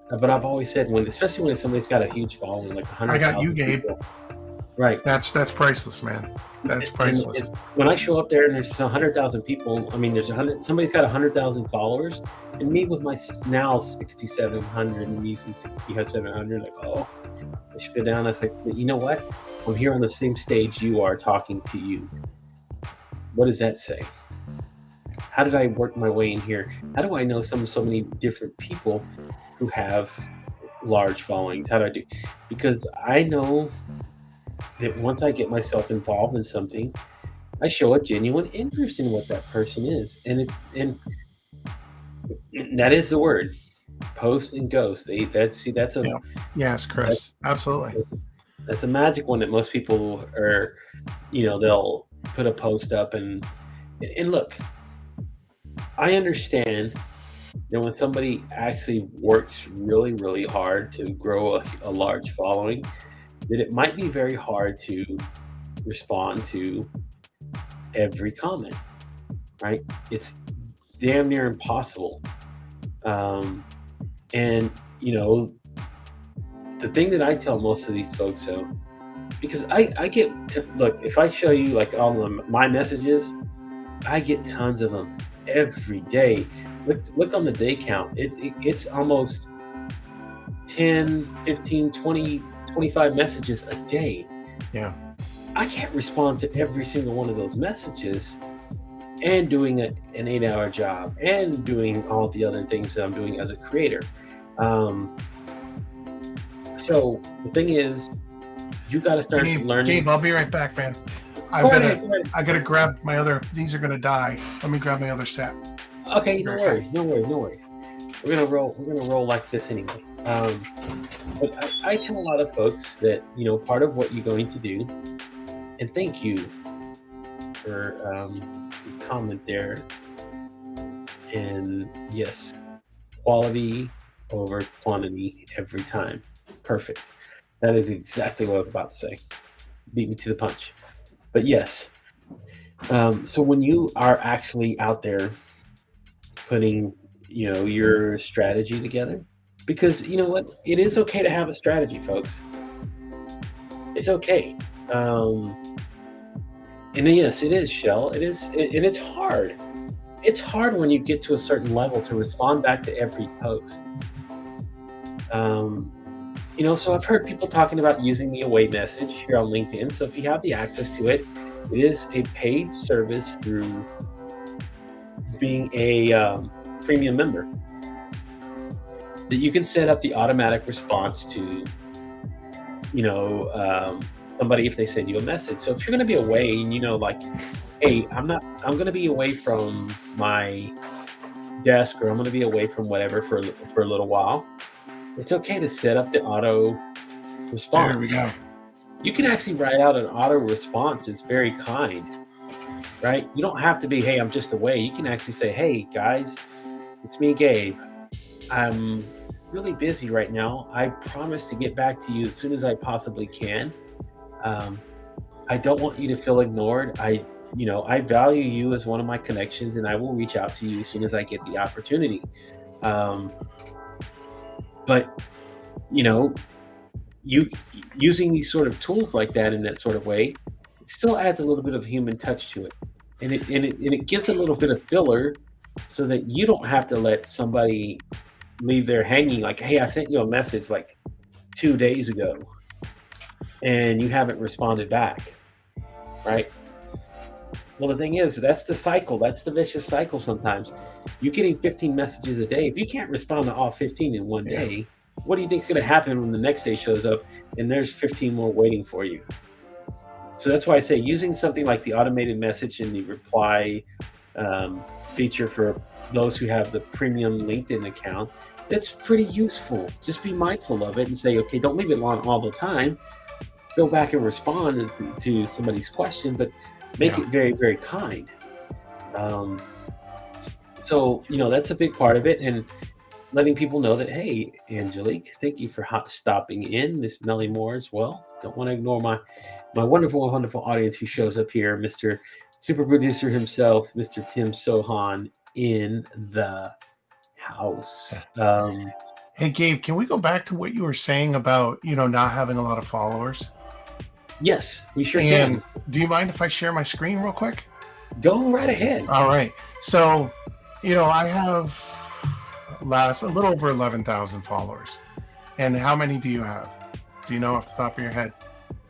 But I've always said, especially when somebody's got a huge following, like I got you, 100,000 Gabe. people. Right. That's priceless, man. That's priceless. And when I show up there and there's 100,000 people, I mean, somebody's got 100,000 followers, and me with my now 6,700 and using 6,700, like, oh, I should go down. I was like, you know what? I'm here on the same stage you are, talking to you. What does that say? How did I work my way in here? How do I know so many different people who have large followings? How do I do? Because I know that once I get myself involved in something, I show a genuine interest in what that person is, and that is the word, post and ghost. That's a Yes, Chris. Absolutely. that's a magic one that most people are. They'll put a post up and look. I understand that when somebody actually works really, really hard to grow a large following, that it might be very hard to respond to every comment, right? It's damn near impossible. And the thing that I tell most of these folks, though, because I get look, if I show you like all of my messages, I get tons of them every day. Look on the day count. It's almost 10, 15, 20, 25 messages a day. Yeah. I can't respond to every single one of those messages and doing an 8-hour job and doing all the other things that I'm doing as a creator. So the thing is, you got to start learning. Gabe, I'll be right back, man. I gotta grab my other. These are gonna die. Let me grab my other set. Okay, no worries. We're gonna roll like this anyway. But I tell a lot of folks that part of what you're going to do, and thank you for the comment there. And yes, quality over quantity every time. Perfect. That is exactly what I was about to say. Beat me to the punch. But yes. So when you are actually out there putting, your strategy together, because you know what, it is okay to have a strategy, folks. It's okay. And yes, it is, Shell. It is, and it's hard. It's hard when you get to a certain level to respond back to every post. So I've heard people talking about using the away message here on LinkedIn. So if you have the access to it, it is a paid service through being a premium member that you can set up the automatic response to, somebody if they send you a message. So if you're going to be away and like, hey, I'm going to be away from my desk, or I'm going to be away from whatever for a little while, it's okay to set up the auto response. There we go. You can actually write out an auto response. It's very kind, right? You don't have to be, hey, I'm just away. You can actually say, hey, guys, it's me, Gabe. I'm really busy right now. I promise to get back to you as soon as I possibly can. I don't want you to feel ignored. I I value you as one of my connections, and I will reach out to you as soon as I get the opportunity. Um, but you know, you using these sort of tools like that in that sort of way, it still adds a little bit of human touch to it, and it gives a little bit of filler, so that you don't have to let somebody leave there hanging. Like, hey, I sent you a message like 2 days ago, and you haven't responded back, right? Well, the thing is, that's the cycle. That's the vicious cycle sometimes. You're getting 15 messages a day. If you can't respond to all 15 in one Yeah. day, what do you think's going to happen when the next day shows up and there's 15 more waiting for you? So that's why I say using something like the automated message and the reply feature for those who have the premium LinkedIn account, it's pretty useful. Just be mindful of it and say, okay, don't leave it on all the time. Go back and respond to somebody's question, but make Yeah. it very, very kind. Um, so, that's a big part of it. And letting people know that, hey, Angelique, thank you for stopping in. Miss Melly Moore as well. Don't want to ignore my wonderful, wonderful audience who shows up here. Mr. Super Producer himself, Mr. Tim Sohan in the house. Hey, Gabe, can we go back to what you were saying about, not having a lot of followers? Yes, we sure And can. do you mind if I share my screen real quick? Go right ahead. All right. So, I have a little over 11,000 followers. And how many do you have? Do you know off the top of your head?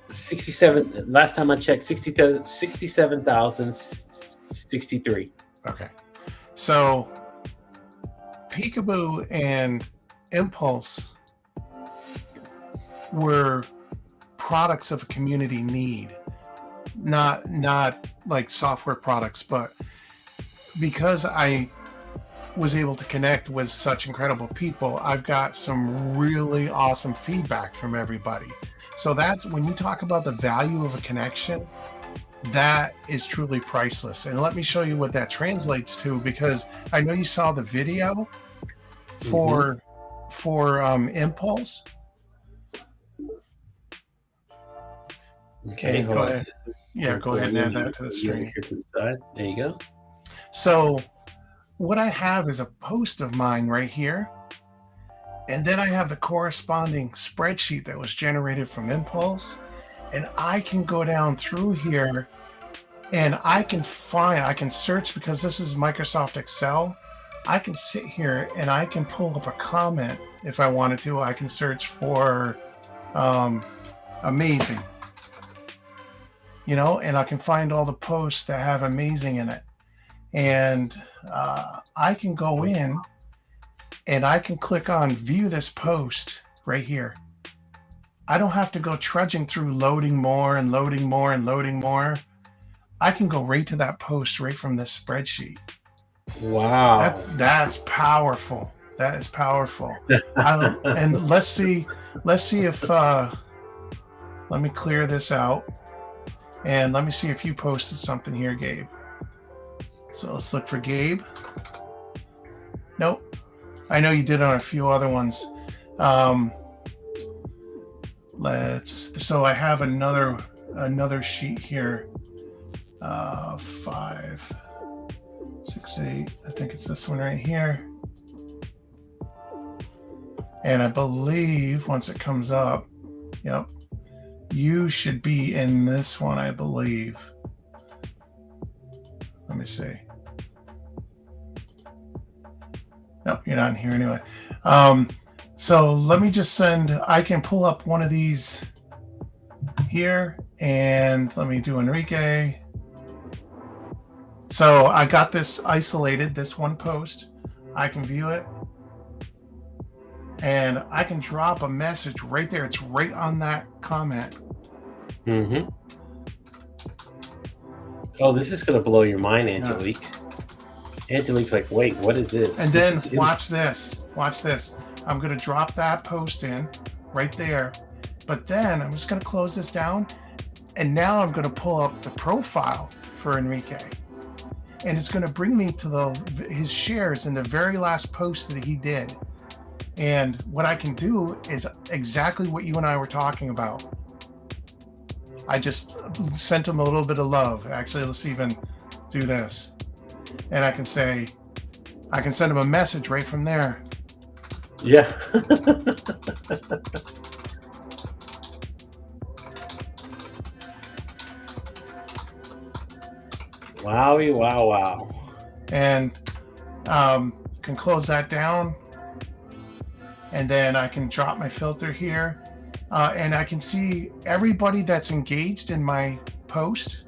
67. Last time I checked, 67,063. Okay. So, Peekaboo and Impulse were products of a community need, not like software products, but because I was able to connect with such incredible people, I've got some really awesome feedback from everybody. So that's when you talk about the value of a connection, that is truly priceless. And let me show you what that translates to, because I know you saw the video for Impulse. Okay, go hold on. ahead. Yeah, go ahead and add that to the stream. There you go. So what I have is a post of mine right here. And then I have the corresponding spreadsheet that was generated from Impulse. And I can go down through here and I can search, because this is Microsoft Excel. I can sit here and I can pull up a comment if I wanted to. I can search for amazing, and I can find all the posts that have amazing in it. And I can go in and I can click on view this post right here. I don't have to go trudging through loading more and loading more and loading more. I can go right to that post right from this spreadsheet. Wow. That's powerful. That is powerful. And let's see if let me clear this out. And let me see if you posted something here, Gabe. So let's look for Gabe. Nope. I know you did on a few other ones. So I have another sheet here. 5, 6, 8. I think it's this one right here. And I believe once it comes up, yep, you should be in this one, I believe. Let me see. Nope, you're not in here anyway. So let me just I can pull up one of these here, and let me do Enrique. So I got this isolated, this one post. I can view it. And I can drop a message right there. It's right on that comment. Mm-hmm. Oh, this is going to blow your mind, Angelique. Yeah. Angelique's like, wait, what is this? And then watch this. Watch this. I'm going to drop that post in right there. But then I'm just going to close this down. And now I'm going to pull up the profile for Enrique. And it's going to bring me to his shares in the very last post that he did. And what I can do is exactly what you and I were talking about. I just sent them a little bit of love. Actually, let's even do this. And I can say, I can send them a message right from there. Yeah. Wowie, wow, wow. And can close that down. And then I can drop my filter here. And I can see everybody that's engaged in my post.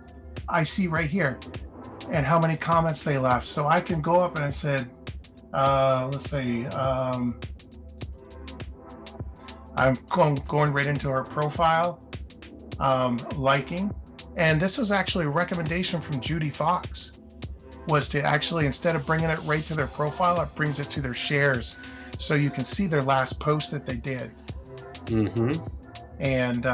I see right here, and how many comments they left. So I can go up and I said, let's see, I'm going right into her profile, liking. And this was actually a recommendation from Judy Fox, was to actually, instead of bringing it right to their profile, it brings it to their shares. So you can see their last post that they did. Mm-hmm. And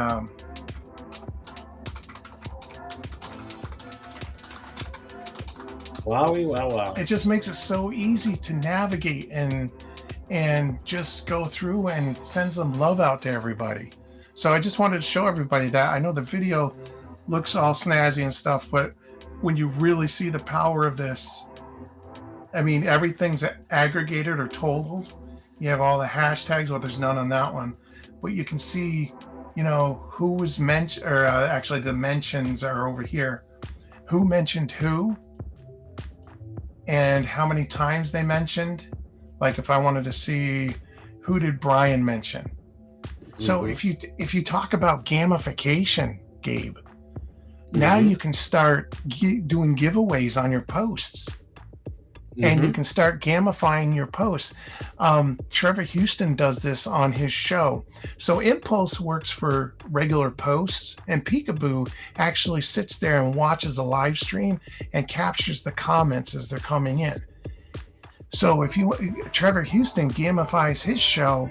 Wowie, wow, wow. it just makes it so easy to navigate and just go through and send some love out to everybody. So I just wanted to show everybody that. I know the video looks all snazzy and stuff, but when you really see the power of this, I mean, everything's aggregated or totaled. You have all the hashtags. Well, there's none on that one, but you can see, you know, who was mentioned, or actually the mentions are over here. Who mentioned who, and how many times they mentioned. Like if I wanted to see who did Brian mention. So Mm-hmm. if you talk about gamification, Gabe, now you can start doing giveaways on your posts. And you can start gamifying your posts. Trevor Houston does this on his show. So Impulse works for regular posts, and Peekaboo actually sits there and watches a live stream and captures the comments as they're coming in. So if Trevor Houston gamifies his show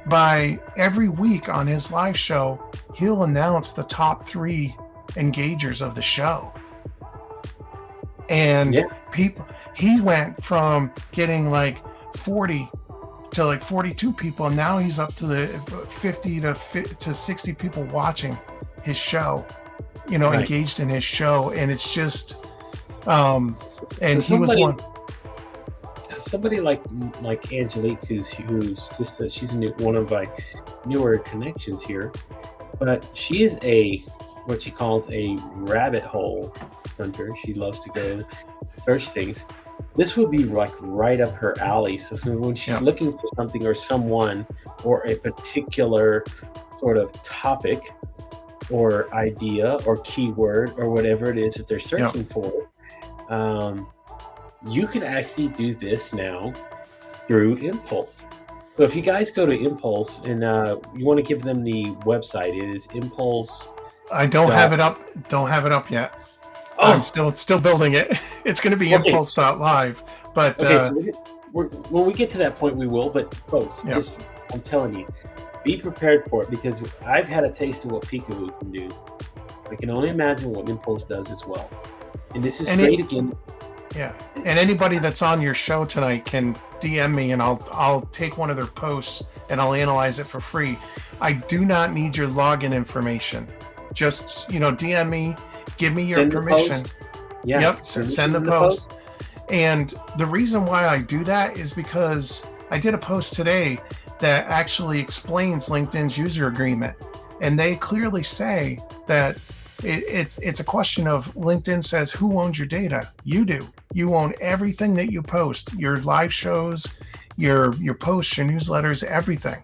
by every week on his live show, he'll announce the top 3 engagers of the show. And people, he went from getting like 40 to like 42 people, and now he's up to the 50 to 60 people watching his show, you know, engaged in his show. And it's just and so he was one. Somebody like Angelique, who's just she's one of my newer connections here, but she is what she calls a rabbit hole hunter. She loves to go search things. This would be like right up her alley. So when she's looking for something or someone or a particular sort of topic or idea or keyword or whatever it is that they're searching for, you can actually do this now through Impulse. So if you guys go to Impulse and you want to give them the website, it is Impulse. I don't have it up. Don't have it up yet. Oh. I'm still building it. It's going to be Impulse.live. But so when we get to that point, we will. But folks, I'm telling you, be prepared for it, because I've had a taste of what Peekaboo can do. I can only imagine what Impulse does as well. And this is great again. Yeah, and anybody that's on your show tonight can DM me, and I'll take one of their posts and I'll analyze it for free. I do not need your login information. Just, you know, DM me, give me your permission. Send the post. And the reason why I do that is because I did a post today that actually explains LinkedIn's user agreement, and they clearly say that it's a question of, LinkedIn says, who owns your data? You do. You own everything that you post, your live shows, your posts, your newsletters, everything.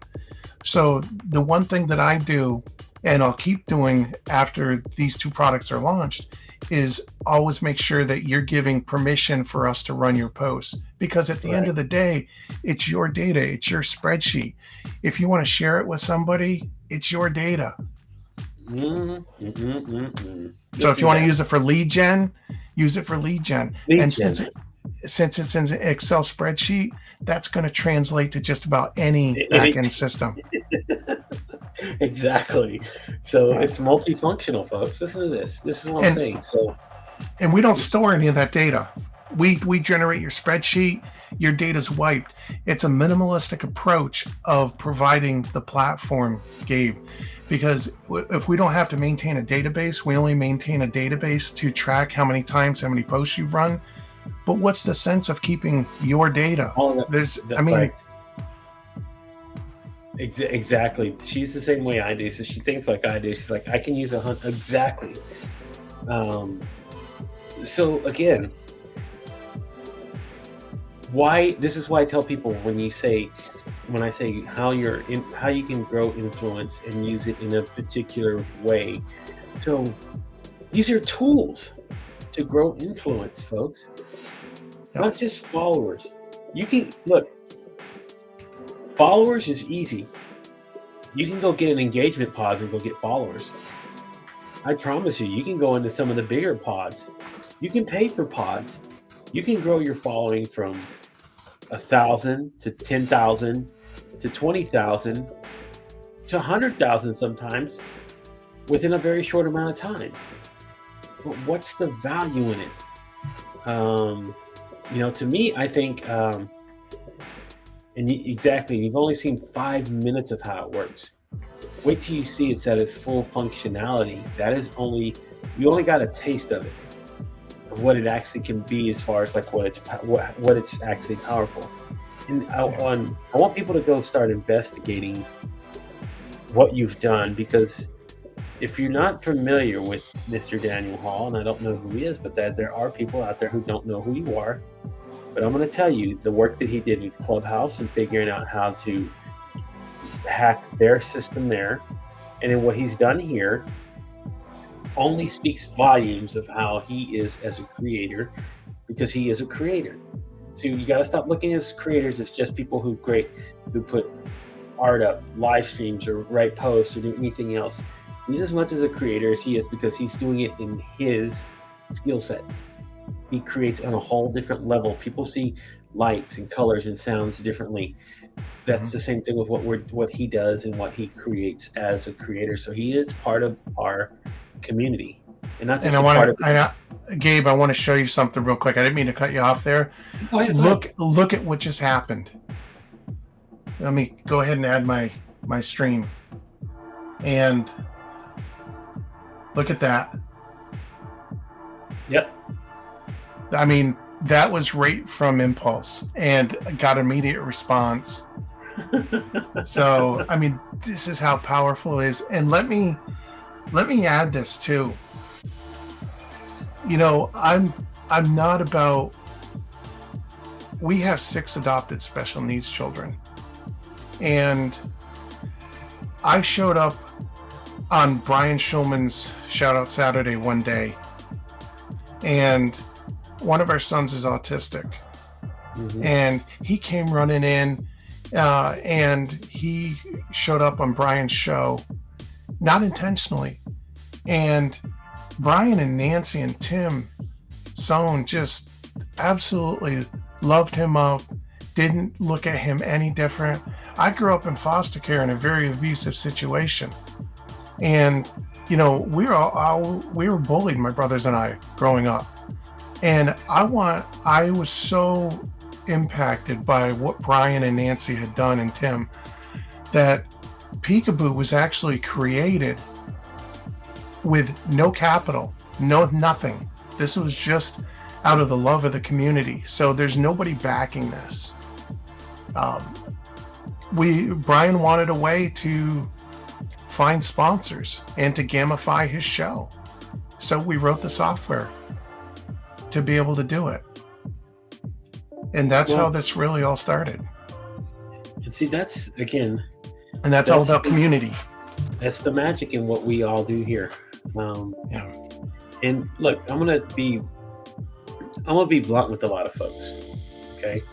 So the one thing that I do, and I'll keep doing after these 2 products are launched, is always make sure that you're giving permission for us to run your posts, because at the end of the day, it's your data, it's your spreadsheet. If you want to share it with somebody, it's your data. So if you want to use it for lead gen, use it for lead gen. Since it's in an Excel spreadsheet, that's going to translate to just about any backend system. Exactly. So it's multifunctional, folks. Listen to this. This is what I'm saying. So, and we don't store any of that data. we generate your spreadsheet, your data's wiped. It's a minimalistic approach of providing the platform, Gabe, because if we don't have to maintain a database, we only maintain a database to track how many times, how many posts you've run. But what's the sense of keeping your data? All of that, There's, that I mean, right. Exactly. She's the same way I do. So she thinks like I do. She's like, I can use exactly. So again, why? This is why I tell people when I say how you can grow influence and use it in a particular way. So these are tools to grow influence, folks. Not just followers. You can look. Followers is easy. You can go get an engagement pod and go get followers. I promise you can go into some of the bigger pods. You can pay for pods. You can grow your following from 1,000 to 10,000 to 20,000 to 100,000 sometimes within a very short amount of time. But what's the value in it? To me, I think. Exactly, you've only seen 5 minutes of how it works. Wait till you see it's at its full functionality. You only got a taste of it, of what it actually can be as far as like what it's actually powerful. And I want people to go start investigating what you've done, because if you're not familiar with Mr. Daniel Hall, and I don't know who he is, but that there are people out there who don't know who you are. But I'm going to tell you the work that he did with Clubhouse and figuring out how to hack their system there, and then what he's done here only speaks volumes of how he is as a creator, because he is a creator. So you got to stop looking at creators as just people who put art up, live streams, or write posts, or do anything else. He's as much as a creator as he is because he's doing it in his skill set. He creates on a whole different level. People see lights and colors and sounds differently. That's the same thing with what he does and what he creates as a creator. So he is part of our community, and not just Gabe, I want to show you something real quick. I didn't mean to cut you off there. Go ahead. Look at what just happened. Let me go ahead and add my stream, and look at that. Yep. I mean, that was right from Impulse and got immediate response. So, I mean, this is how powerful it is. And let me add this too. I'm not about. We have 6 adopted special needs children, and I showed up on Brian Schulman's Shout Out Saturday one day, and one of our sons is autistic. And he came running in, and he showed up on Brian's show, not intentionally. And Brian and Nancy and Tim Sohn just absolutely loved him up, didn't look at him any different. I grew up in foster care in a very abusive situation. And, we were bullied, my brothers and I, growing up. And I was so impacted by what Brian and Nancy had done, and Tim, that Peekaboo was actually created with no capital, nothing. This was just out of the love of the community. So there's nobody backing this. Brian wanted a way to find sponsors and to gamify his show. So we wrote the software to be able to do it. And that's how this really all started. And see, that's all about community. That's the magic in what we all do here. And look, I'm gonna be blunt with a lot of folks. Okay,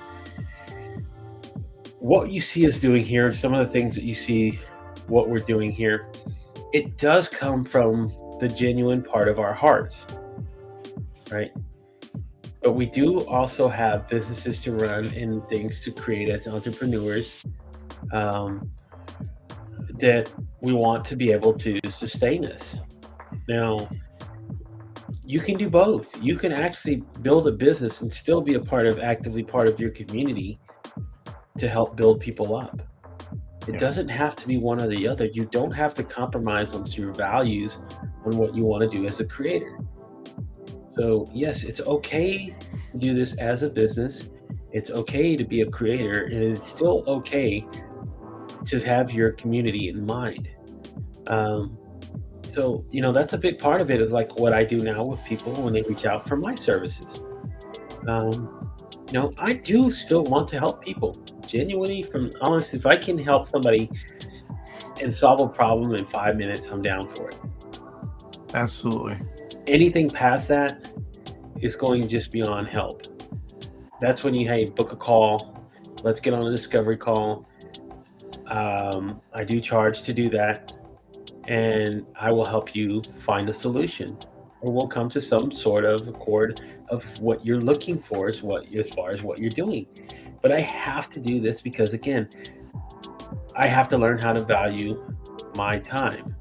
what you see us doing here, some of the things that you see, what we're doing here, it does come from the genuine part of our hearts, right? But we do also have businesses to run and things to create as entrepreneurs, that we want to be able to sustain this. Now, you can do both. You can actually build a business and still be actively part of your community to help build people up. It Yeah. doesn't have to be one or the other. You don't have to compromise on your values on what you want to do as a creator. So, yes, it's okay to do this as a business. It's okay to be a creator, and it's still okay to have your community in mind. Um, so, that's a big part of it, is like what I do now with people when they reach out for my services. Um, I do still want to help people genuinely, from honestly, if I can help somebody and solve a problem in 5 minutes, I'm down for it. Absolutely. Anything past that is going just beyond help. That's when hey, book a call. Let's get on a discovery call. I do charge to do that, and I will help you find a solution, or we'll come to some sort of accord of what you're looking for, as far as what you're doing. But I have to do this because, again, I have to learn how to value my time.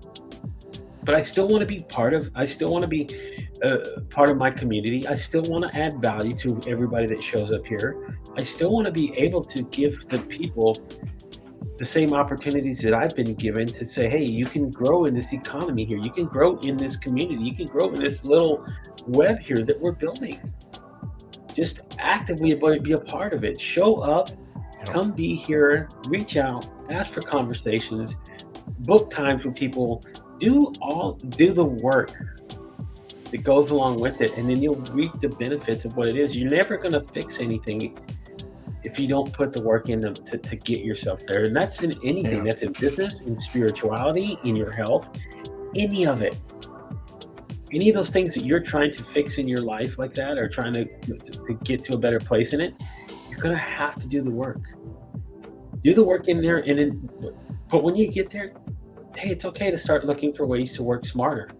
But I still want to be part of. I still want to be part of my community. I still want to add value to everybody that shows up here. I still want to be able to give the people the same opportunities that I've been given, to say, hey, you can grow in this economy here. You can grow in this community. You can grow in this little web here that we're building. Just actively be a part of it. Show up, come be here, reach out, ask for conversations, book times with people, do the work that goes along with it, and then you'll reap the benefits of what it is. You're never going to fix anything if you don't put the work in to get yourself there. And that's in anything. Yeah. That's in business, in spirituality, in your health, any of it. Any of those things that you're trying to fix in your life like that, or trying to get to a better place in it, you're going to have to do the work. Do the work in there, but when you get there, hey, it's okay to start looking for ways to work smarter.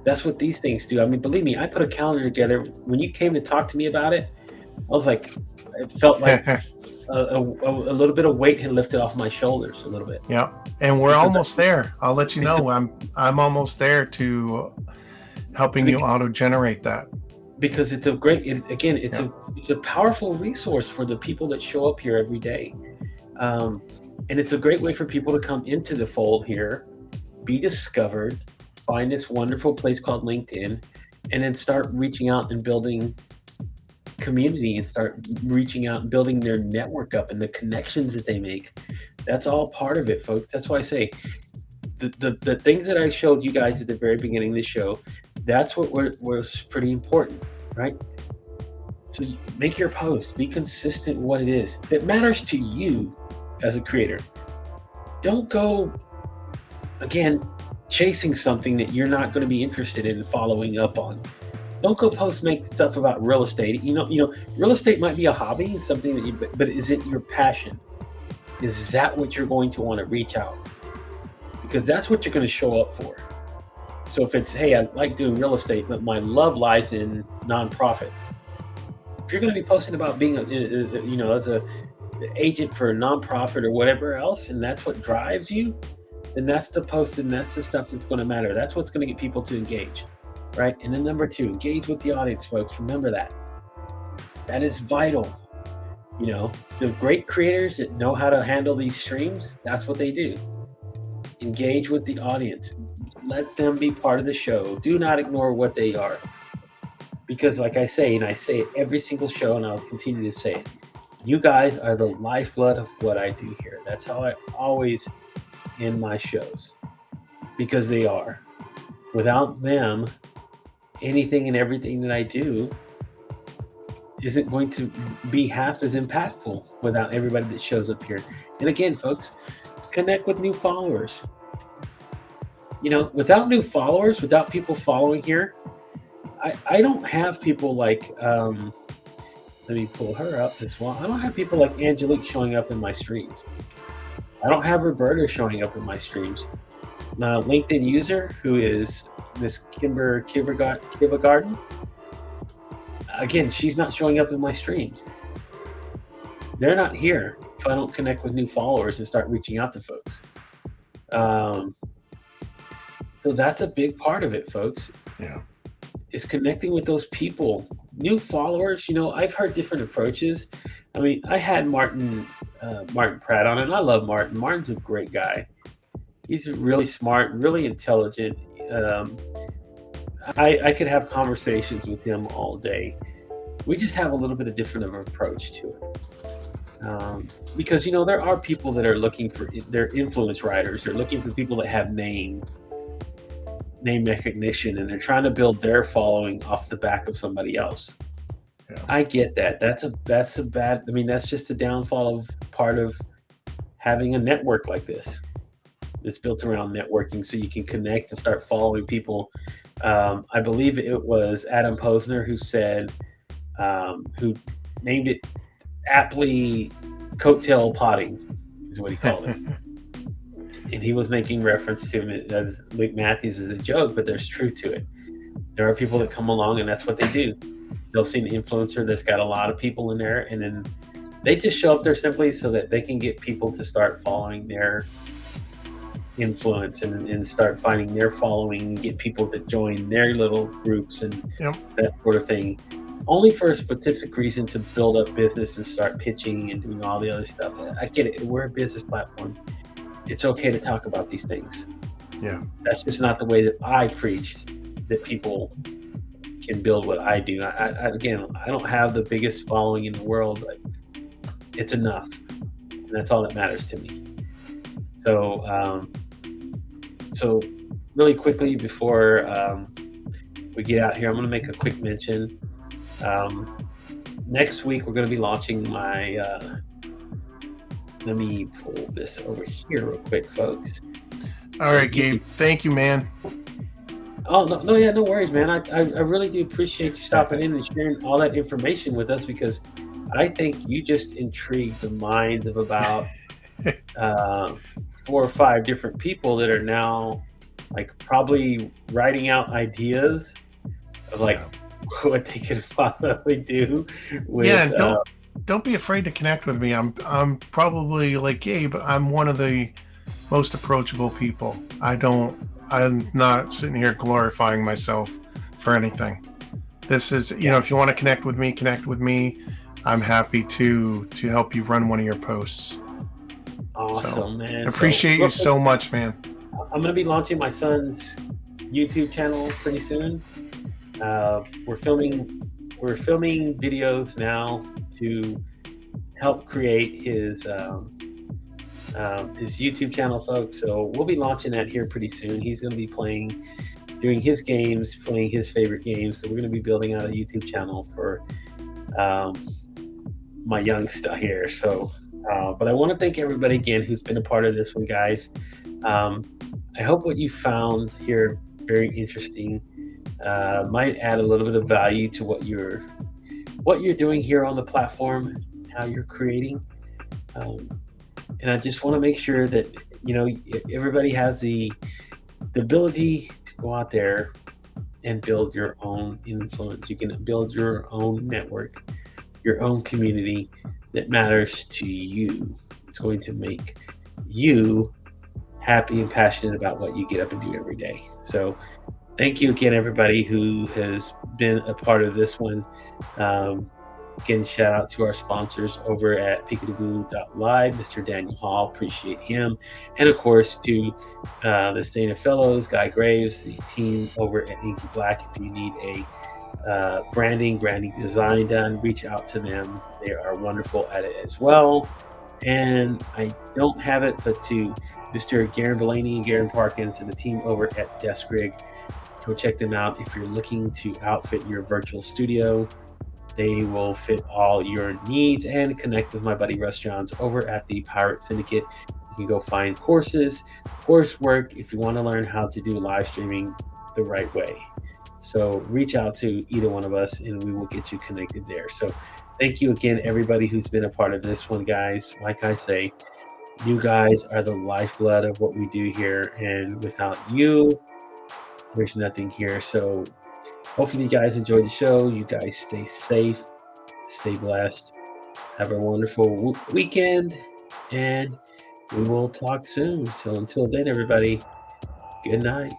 That's what these things do. I mean, believe me, I put a calendar together. When you came to talk to me about it, I was like, it felt like a little bit of weight had lifted off my shoulders a little bit. Yeah, and we're almost there. I'll let you know. I'm almost there to helping you auto-generate that. Because it's a great, it's a powerful resource for the people that show up here every day. And it's a great way for people to come into the fold here, be discovered, find this wonderful place called LinkedIn, and then start reaching out and building community, and start reaching out and building their network up, and the connections that they make. That's all part of it, folks. That's why I say the things that I showed you guys at the very beginning of the show, that's what was pretty important, right? So make your post, be consistent with what it is that matters to you as a creator. Don't go, again, chasing something that you're not going to be interested in following up on. Don't go make stuff about real estate. Real estate might be a hobby and something that but is it your passion? Is that what you're going to want to reach out? Because that's what you're going to show up for. So if it's, hey, I like doing real estate, but my love lies in nonprofit. If you're going to be posting about being as a agent for a nonprofit or whatever else, and that's what drives you, then that's the post, and that's the stuff that's going to matter. That's what's going to get people to engage. Right? And then number 2, engage with the audience, folks. Remember that. That is vital. The great creators that know how to handle these streams, that's what they do. Engage with the audience. Let them be part of the show. Do not ignore what they are. Because like I say, and I say it every single show, and I'll continue to say it, you guys are the lifeblood of what I do here. That's how I always end my shows. Because they are. Without them, anything and everything that I do isn't going to be half as impactful without everybody that shows up here. And again, folks, connect with new followers. Without new followers, without people following here, I don't have people like, let me pull her up as well. I don't have people like Angelique showing up in my streams. I don't have Roberta showing up in my streams. My LinkedIn user, who is Miss Kimber Kivagarden, again, she's not showing up in my streams. They're not here if I don't connect with new followers and start reaching out to folks. So that's a big part of it, folks. Yeah. is connecting with those people, new followers. I've heard different approaches. I mean, I had Martin Pratt on, and I love Martin. Martin's a great guy. He's really smart, really intelligent. Um, I could have conversations with him all day. We just have a little bit of different of an approach to it. Because there are people that are looking for their influence writers. They're looking for people that have name recognition, and they're trying to build their following off the back of somebody else. Yeah. I get that. That's a bad. I mean, that's just a downfall of part of having a network like this. It's built around networking, so you can connect and start following people. I believe it was Adam Posner who said, who named it aptly coattail potting, is what he called it. And he was making reference to it as Luke Matthews as a joke, but there's truth to it. There are people that come along, and that's what they do. They'll see an influencer that's got a lot of people in there, and then they just show up there simply so that they can get people to start following their influence and start finding their following, get people to join their little groups and that sort of thing. Only for a specific reason, to build up business and start pitching and doing all the other stuff. I get it. We're a business platform. It's okay to talk about these things. Yeah. That's just not the way that I preached that people can build what I do. Again, I don't have the biggest following in the world, but it's enough. And that's all that matters to me. So really quickly before we get out here, I'm going to make a quick mention. Next week, we're going to be launching my, let me pull this over here real quick, folks. All right, Gabe. Thank you, man. Oh, no, yeah, no worries, man. I really do appreciate you stopping in and sharing all that information with us, because I think you just intrigued the minds of about 4 or 5 different people that are now probably writing out ideas of what they could possibly do with, don't be afraid to connect with me. I'm probably like Gabe. I'm one of the most approachable people. I'm not sitting here glorifying myself for anything. This is, if you want to connect with me. I'm happy to help you run one of your posts. Awesome, man. I appreciate you so much, man. I'm going to be launching my son's YouTube channel pretty soon. We're filming videos now to help create his YouTube channel, folks. So we'll be launching that here pretty soon. He's going to be doing his games, playing his favorite games. So we're going to be building out a YouTube channel for my youngster here. So, but I want to thank everybody again who's been a part of this one, guys. I hope what you found here very interesting. Might add a little bit of value to what you're doing here on the platform, how you're creating. And I just want to make sure that everybody has the ability to go out there and build your own influence. You can build your own network, your own community that matters to you. It's going to make you happy and passionate about what you get up and do every day. So thank you again, everybody who has been a part of this one. Again, shout out to our sponsors over at peekaboo.live, Mr. Daniel Hall, appreciate him. And of course to the Staying Fellows, Guy Graves, the team over at Inky Black. If you need a branding design done, reach out to them. They are wonderful at it as well. And I don't have it, but to Mr. Garen Delaney and Garen Parkins and the team over at Desk Rig, go check them out if you're looking to outfit your virtual studio. They will fit all your needs, and connect with my buddy Russ Johns over at the Pirate Syndicate. You can go find courses, coursework if you want to learn how to do live streaming the right way. So reach out to either one of us and we will get you connected there. So thank you again, everybody who's been a part of this one, guys. Like I say, you guys are the lifeblood of what we do here, and without you, there's nothing here. So hopefully you guys enjoyed the show. You guys stay safe, stay blessed, have a wonderful weekend, and we will talk soon. So until then, everybody, good night.